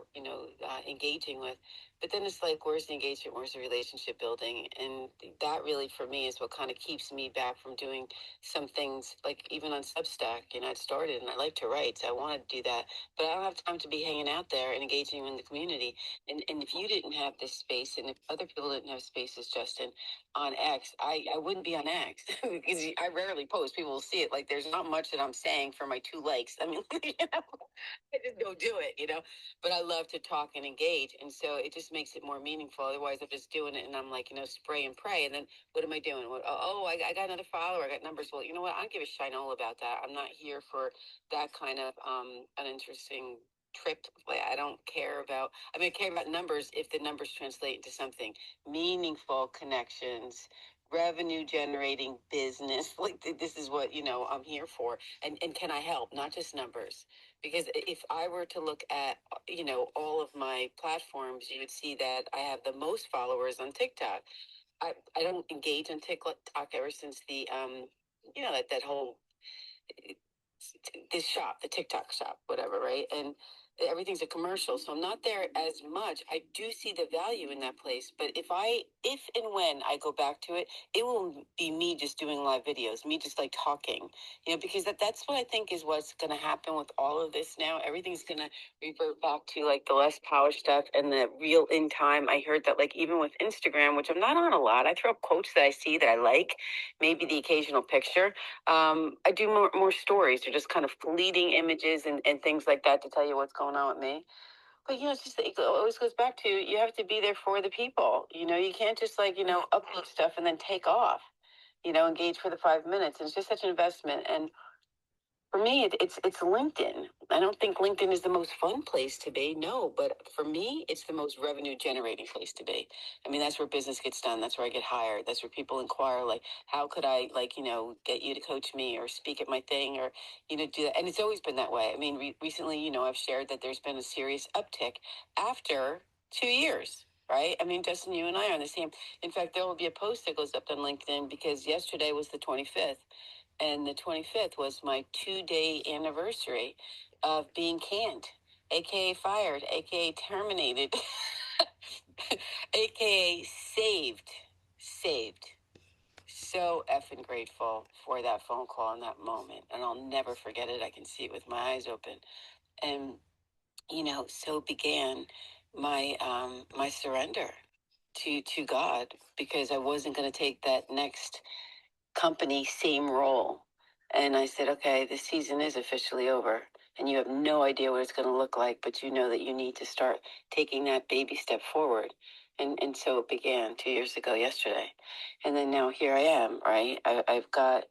engaging with. But then it's like, where's the engagement? Where's the relationship building? And that really, for me, is what kind of keeps me back from doing some things, like even on Substack. I'd started and I like to write, so I want to do that. But I don't have time to be hanging out there and engaging in the community. And if you didn't have this space, and if other people didn't have spaces, Justin, on X, I wouldn't be on X because I rarely post. People will see it. Like, there's not much that I'm saying for my 2 likes. I mean, I just don't do it, but I love to talk and engage. And so it just makes it more meaningful. Otherwise, I'm just doing it and I'm like, spray and pray. And then what am I doing? I got another follower. I got numbers. Well, you know what? I don't give a shinola about that. I'm not here for that kind of uninteresting trip. Like, I don't care about, I care about numbers if the numbers translate into something meaningful, connections, revenue generating business. Like, this is what, I'm here for. And can I help? Not just numbers. Because if I were to look at, all of my platforms, you would see that I have the most followers on TikTok. I don't engage on TikTok ever since the, that whole, this shop, the TikTok shop, whatever, right? And everything's a commercial, so I'm not there as much. I do see the value in that place, but if and when I go back to it, it will be me just doing live videos, me just like talking, because that's what I think is what's going to happen with all of this now. Everything's going to revert back to like the less polished stuff and the real in time. I heard that like even with Instagram, which I'm not on a lot, I throw up quotes that I see that I like, maybe the occasional picture. I do more stories, or just kind of fleeting images and things like that to tell you what's going on with me. But it's just, it always goes back to, you have to be there for the people. You can't just like upload stuff and then take off. Engage for the 5 minutes. It's just such an investment. And for me, it's LinkedIn. I don't think LinkedIn is the most fun place to be. No, but for me, it's the most revenue generating place to be. I mean, that's where business gets done. That's where I get hired. That's where people inquire, like, how could I, like, get you to coach me or speak at my thing, or, do that. And it's always been that way. I mean, recently, I've shared that there's been a serious uptick after 2 years. Right? I mean, Justin, you and I are on the same. In fact, there will be a post that goes up on LinkedIn because yesterday was the 25th. And the 25th was my 2-day anniversary of being canned, aka fired, aka terminated, aka saved. So effing grateful for that phone call in that moment, and I'll never forget it. I can see it with my eyes open. And so began my my surrender to God, because I wasn't going to take that next company, same role. And I said, okay, the season is officially over, and you have no idea what it's going to look like, but you know that you need to start taking that baby step forward. And so it began 2 years ago yesterday. And then now here I am, right? I've got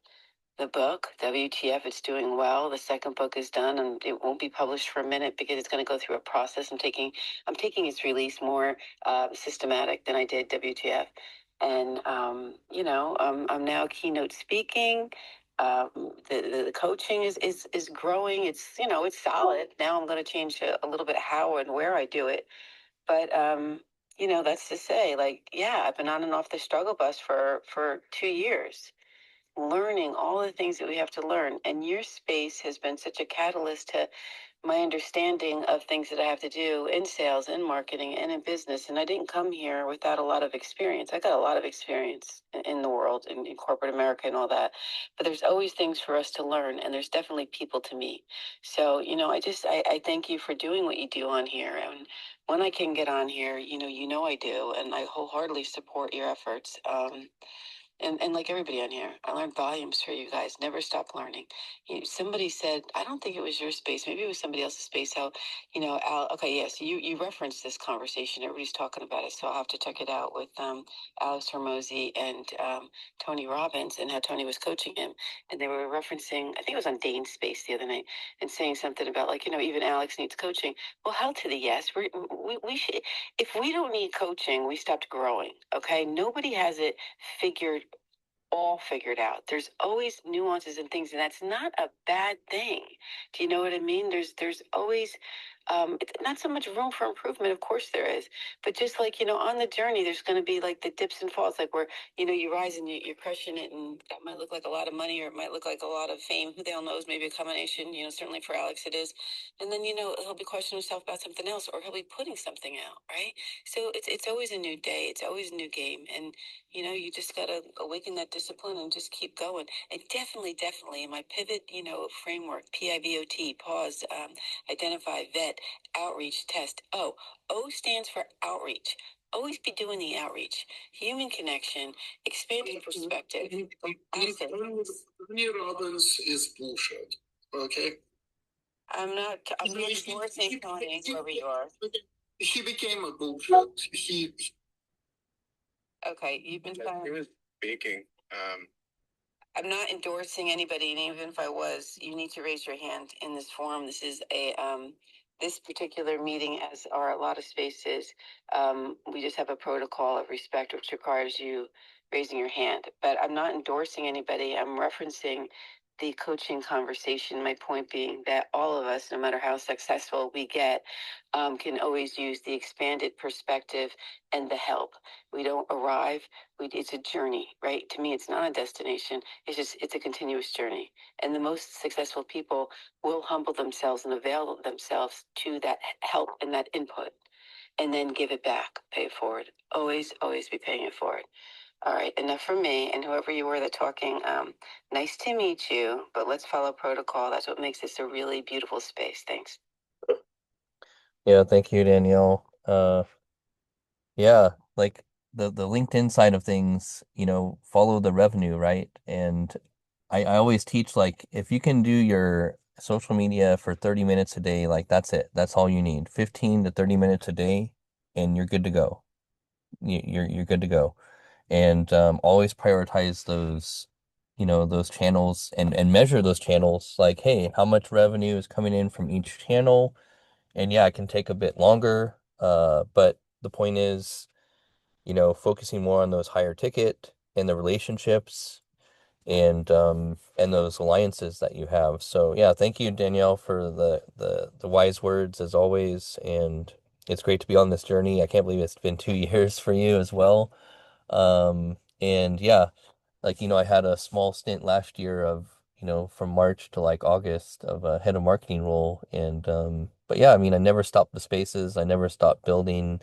the book, WTF, it's doing well. The second book is done, and it won't be published for a minute because it's going to go through a process. I'm taking its release more systematic than I did WTF. And, I'm now keynote speaking. The coaching is growing. It's solid. Now I'm going to change a little bit how and where I do it. But, that's to say, like, yeah, I've been on and off the struggle bus for 2 years, learning all the things that we have to learn. And your space has been such a catalyst to my understanding of things that I have to do in sales, in marketing, and in business. And I didn't come here without a lot of experience. I got a lot of experience in the world, in corporate America and all that. But there's always things for us to learn, and there's definitely people to meet. So, I thank you for doing what you do on here. And when I can get on here, I do, and I wholeheartedly support your efforts. And like everybody on here, I learned volumes for you guys. Never stop learning. Somebody said, I don't think it was your space. Maybe it was somebody else's space. How, Al, okay, yes, you referenced this conversation. Everybody's talking about it. So I'll have to check it out with Alex Hormozy and Tony Robbins, and how Tony was coaching him. And they were referencing, I think it was on Dane's space the other night, and saying something about, like, even Alex needs coaching. Well, hell to the yes. We should, if we don't need coaching, we stopped growing. Okay. Nobody has it all figured out. There's always nuances and things, and that's not a bad thing. Do you know what I mean? There's always it's not so much room for improvement. Of course there is, but just like, on the journey, there's going to be like the dips and falls, like where you rise and you're crushing it, and that might look like a lot of money, or it might look like a lot of fame. Who the hell knows? Maybe a combination. Certainly for Alex it is. And then he'll be questioning himself about something else, or he'll be putting something out, right? So it's always a new day. It's always a new game, and you just got to awaken that discipline and just keep going. And definitely in my pivot, framework, PIVOT, pause, identify, vet, outreach, test. O stands for outreach. Always be doing the outreach. Human connection, expanding perspective. Tony Robbins is bullshit. Okay. I'm not endorsing Tony, whoever you are. He became a bullshit. Okay, you've been trying. He was speaking. I'm not endorsing anybody, and even if I was, you need to raise your hand in this forum. This is this particular meeting, as are a lot of spaces. We just have a protocol of respect, which requires you raising your hand. But I'm not endorsing anybody. I'm referencing the coaching conversation. My point being that all of us, no matter how successful we get, can always use the expanded perspective and the help. We don't arrive. It's a journey, right? To me, it's not a destination. It's a continuous journey. And the most successful people will humble themselves and avail themselves to that help and that input, and then give it back, pay it forward. Always be paying it forward. All right, enough from me, and whoever you were that talking, nice to meet you, but let's follow protocol. That's what makes this a really beautiful space. Thanks. Yeah, thank you, Danielle. Yeah, like the LinkedIn side of things, follow the revenue, right? And I always teach, like, if you can do your social media for 30 minutes a day, like, that's it. That's all you need. 15 to 30 minutes a day, and you're good to go. You're good to go. And always prioritize those channels, and measure those channels, like, hey, how much revenue is coming in from each channel? And yeah, it can take a bit longer, but the point is, focusing more on those higher ticket and the relationships, and those alliances that you have. So yeah, thank you, Danielle, for the wise words as always. And it's great to be on this journey. I can't believe it's been 2 years for you as well. And yeah, like, I had a small stint last year of, from March to like August, of a head of marketing role. And but yeah, I mean, I never stopped the spaces. I never stopped building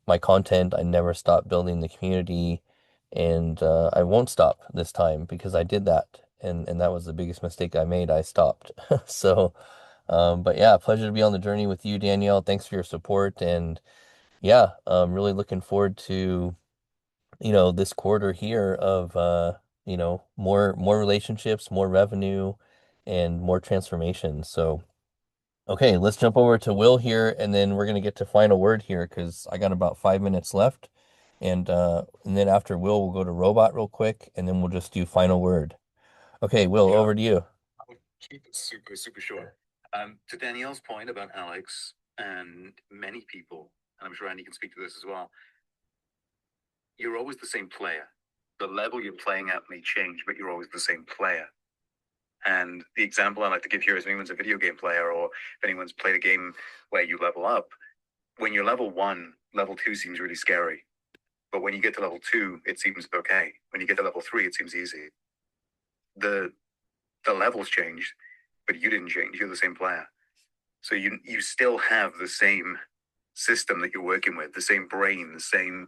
my content. I never stopped building the community. And I won't stop this time, because I did that. And that was the biggest mistake I made. I stopped. So, but yeah, pleasure to be on the journey with you, Danielle. Thanks for your support. And yeah, really looking forward to, this quarter here of, more relationships, more revenue, and more transformation. So, okay, let's jump over to Will here, and then we're gonna get to final word here, because I got about 5 minutes left. And then after Will, we'll go to Robot real quick, and then we'll just do final word. Okay, Will, over to you. I'll keep it super, super short. To Danielle's point about Alex and many people, and I'm sure Andy can speak to this as well, you're always the same player. The level you're playing at may change, but you're always the same player. And the example I like to give here is if anyone's a video game player, or if anyone's played a game where you level up, when you're level 1, level 2 seems really scary. But when you get to level 2, it seems okay. When you get to level 3, it seems easy. The levels changed, but you didn't change. You're the same player. So you still have the same system that you're working with, the same brain, the same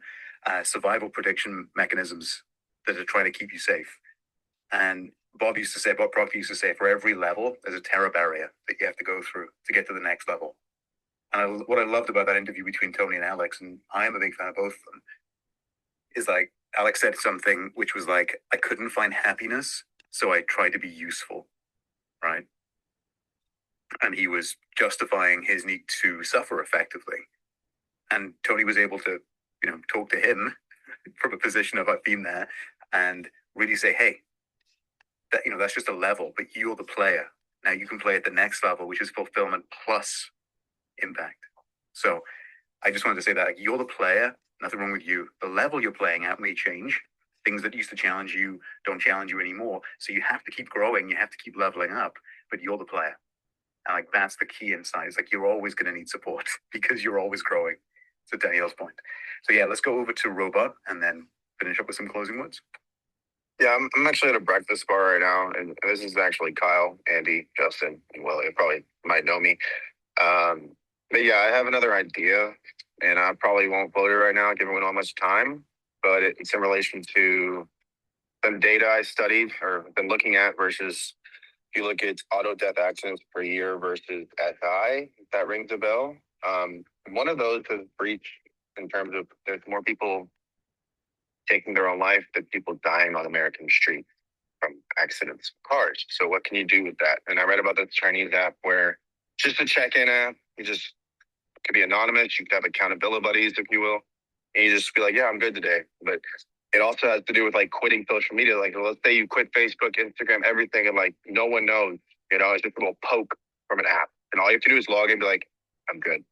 survival prediction mechanisms that are trying to keep you safe. And Bob Proctor used to say, for every level, there's a terror barrier that you have to go through to get to the next level. And what I loved about that interview between Tony and Alex, and I am a big fan of both of them, is like Alex said something which was like, I couldn't find happiness, so I tried to be useful, right? And he was justifying his need to suffer effectively. And Tony was able to, talk to him from a position of I've been there and really say, hey, that's just a level, but you're the player. Now you can play at the next level, which is fulfillment plus impact. So I just wanted to say that you're the player, nothing wrong with you. The level you're playing at may change. Things that used to challenge you don't challenge you anymore. So you have to keep growing. You have to keep leveling up, but you're the player. And like, that's the key insight. It's like, you're always going to need support because you're always growing, to Danielle's point. So yeah, let's go over to Robot and then finish up with some closing words. Yeah, I'm actually at a breakfast bar right now, and this is actually Kyle, Andy, Justin, and Willie. You probably might know me. But yeah, I have another idea, and I probably won't quote it right now, given we don't have much time, but it's in relation to some data I studied or been looking at versus if you look at auto death accidents per year versus SI, if that rings a bell. One of those has breached in terms of there's more people taking their own life than people dying on American streets from accidents of cars. So what can you do with that? And I read about this Chinese app where just a check-in app, you just could be anonymous. You could have accountability buddies, if you will. And you just be like, yeah, I'm good today. But it also has to do with like quitting social media. Like, let's say you quit Facebook, Instagram, everything, and like no one knows, it's just a little poke from an app. And all you have to do is log in and be like, I'm good.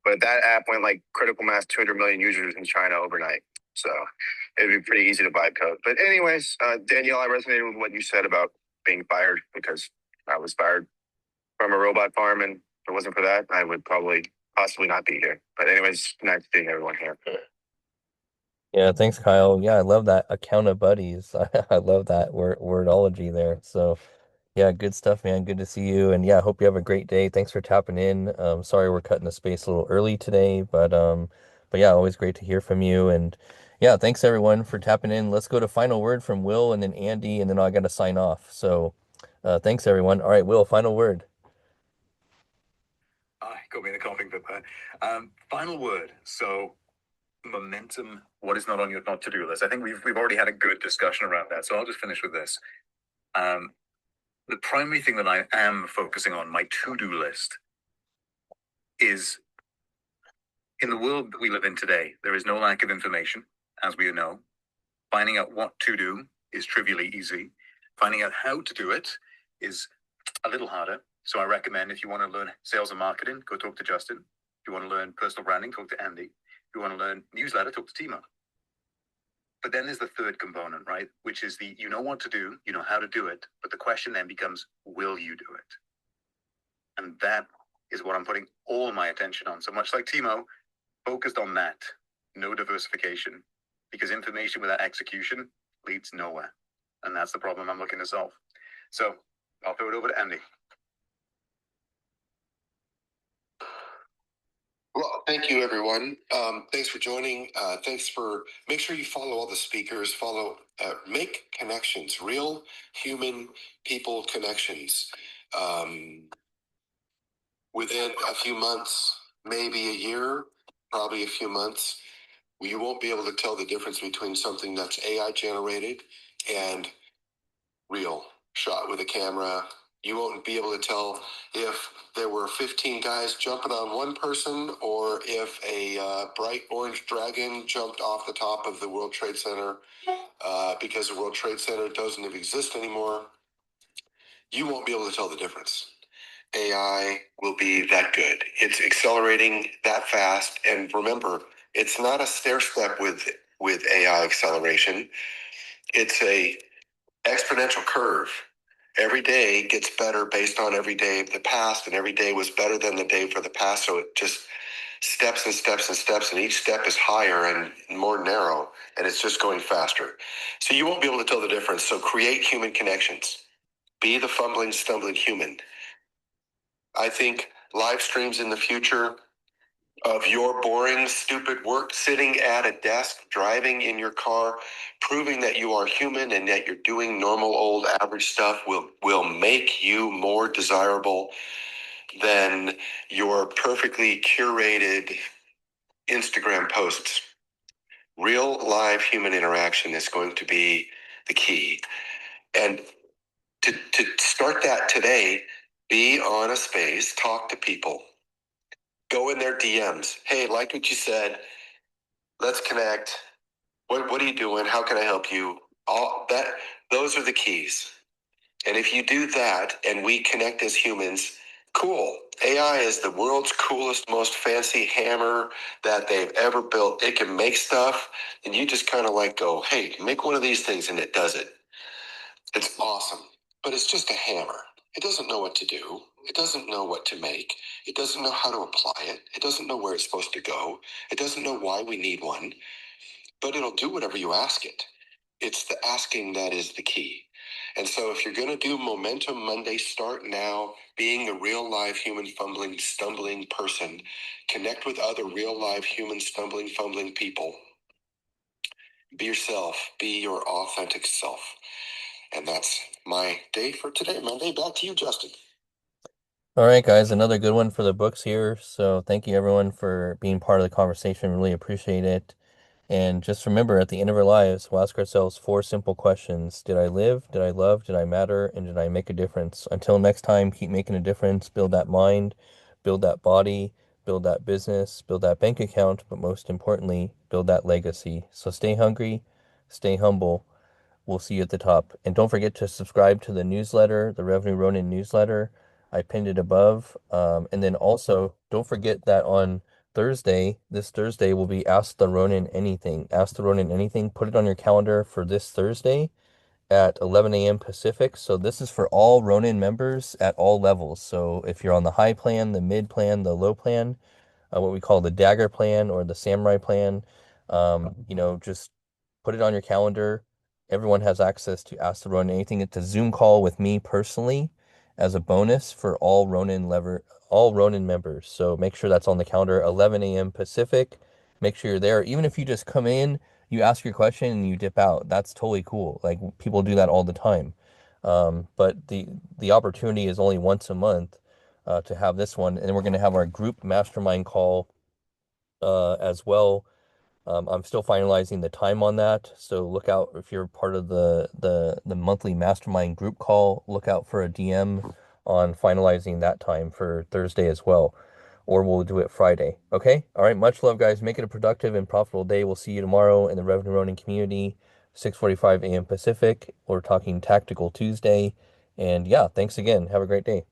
But that app went like critical mass 200 million users in China overnight. So it'd be pretty easy to buy code. But anyways, Danielle, I resonated with what you said about being fired because I was fired from a robot farm. And if it wasn't for that, I would possibly not be here. But anyways, nice seeing everyone here. Yeah, thanks, Kyle. Yeah, I love that account buddies. I love that wordology there. So, yeah, good stuff, man. Good to see you. And yeah, I hope you have a great day. Thanks for tapping in. Sorry we're cutting the space a little early today, but yeah, always great to hear from you. And yeah, thanks everyone for tapping in. Let's go to final word from Will and then Andy, and then I got to sign off. So, thanks everyone. All right, Will, final word. Got me in the coughing fit there. Final word. So momentum, what is not on your not to-do list? I think we've already had a good discussion around that. So I'll just finish with this. The primary thing that I am focusing on, my to-do list, is in the world that we live in today, there is no lack of information, as we know. Finding out what to do is trivially easy. Finding out how to do it is a little harder. So I recommend if you want to learn sales and marketing, go talk to Justin. If you want to learn personal branding, talk to Andy. If you want to learn newsletter, talk to Timo. But then there's the third component, right? Which is you know what to do, you know how to do it. But the question then becomes, will you do it? And that is what I'm putting all my attention on. So much like Timo, focused on that, no diversification, because information without execution leads nowhere. And that's the problem I'm looking to solve. So I'll throw it over to Andy. Well, thank you, everyone. Thanks for joining. Make sure you follow all the speakers, make connections, real human people connections. Within a few months, maybe a year, probably a few months, you won't be able to tell the difference between something that's AI generated and real, shot with a camera. You won't be able to tell if there were 15 guys jumping on one person or if a bright orange dragon jumped off the top of the World Trade Center because the World Trade Center doesn't exist anymore. You won't be able to tell the difference. AI will be that good. It's accelerating that fast. And remember, it's not a stair step with with AI acceleration. It's a exponential curve. Every day gets better based on every day of the past, and every day was better than the day for the past. So it just steps and steps and steps, and each step is higher and more narrow, and it's just going faster. So you won't be able to tell the difference. So create human connections. Be the fumbling, stumbling human. I think live streams in the future of your boring, stupid work, sitting at a desk, driving in your car, proving that you are human and that you're doing normal, old, average stuff will make you more desirable than your perfectly curated Instagram posts. Real live human interaction is going to be the key. And to start that today, be on a space, talk to people, go in their DMs. Hey, like what you said, let's connect. What are you doing? How can I help you? All that, those are the keys. And if you do that and we connect as humans, cool. AI is the world's coolest, most fancy hammer that they've ever built. It can make stuff, and you just kind of like go, hey, make one of these things, and it does it. It's awesome. But it's just a hammer. It doesn't know what to do. It doesn't know what to make. It doesn't know how to apply it. It doesn't know where it's supposed to go. It doesn't know why we need one. But it'll do whatever you ask it. It's the asking that is the key. And so if you're going to do Momentum Monday, start now being the real live human fumbling, stumbling person. Connect with other real live human stumbling, fumbling people. Be yourself. Be your authentic self. And that's my day for today, Monday. Back to you, Justin. All right, guys, another good one for the books here. So thank you everyone for being part of the conversation. Really appreciate it. And just remember, at the end of our lives, we'll ask ourselves 4 simple questions. Did I live? Did I love? Did I matter? And did I make a difference? Until next time, keep making a difference. Build that mind, build that body, build that business, build that bank account, but most importantly, build that legacy. So stay hungry, stay humble. We'll see you at the top. And don't forget to subscribe to the newsletter, the Revenue Ronin newsletter. I pinned it above. And then also, don't forget that on Thursday, this Thursday will be Ask the Ronin Anything. Ask the Ronin Anything. Put it on your calendar for this Thursday at 11 a.m. Pacific. So this is for all Ronin members at all levels. So if you're on the high plan, the mid plan, the low plan, what we call the dagger plan or the samurai plan, just put it on your calendar. Everyone has access to Ask the Ronin Anything. It's a Zoom call with me personally as a bonus for all Ronin members. So make sure that's on the calendar, 11 a.m. Pacific. Make sure you're there. Even if you just come in, you ask your question and you dip out. That's totally cool. Like people do that all the time. But the opportunity is only once a month to have this one, and then we're going to have our group mastermind call as well. I'm still finalizing the time on that, so look out if you're part of the monthly mastermind group call. Look out for a DM on finalizing that time for Thursday as well, or we'll do it Friday. Okay? All right. Much love, guys. Make it a productive and profitable day. We'll see you tomorrow in the Revenue Ronin community, 6:45 a.m. Pacific. We're talking Tactical Tuesday, and yeah, thanks again. Have a great day.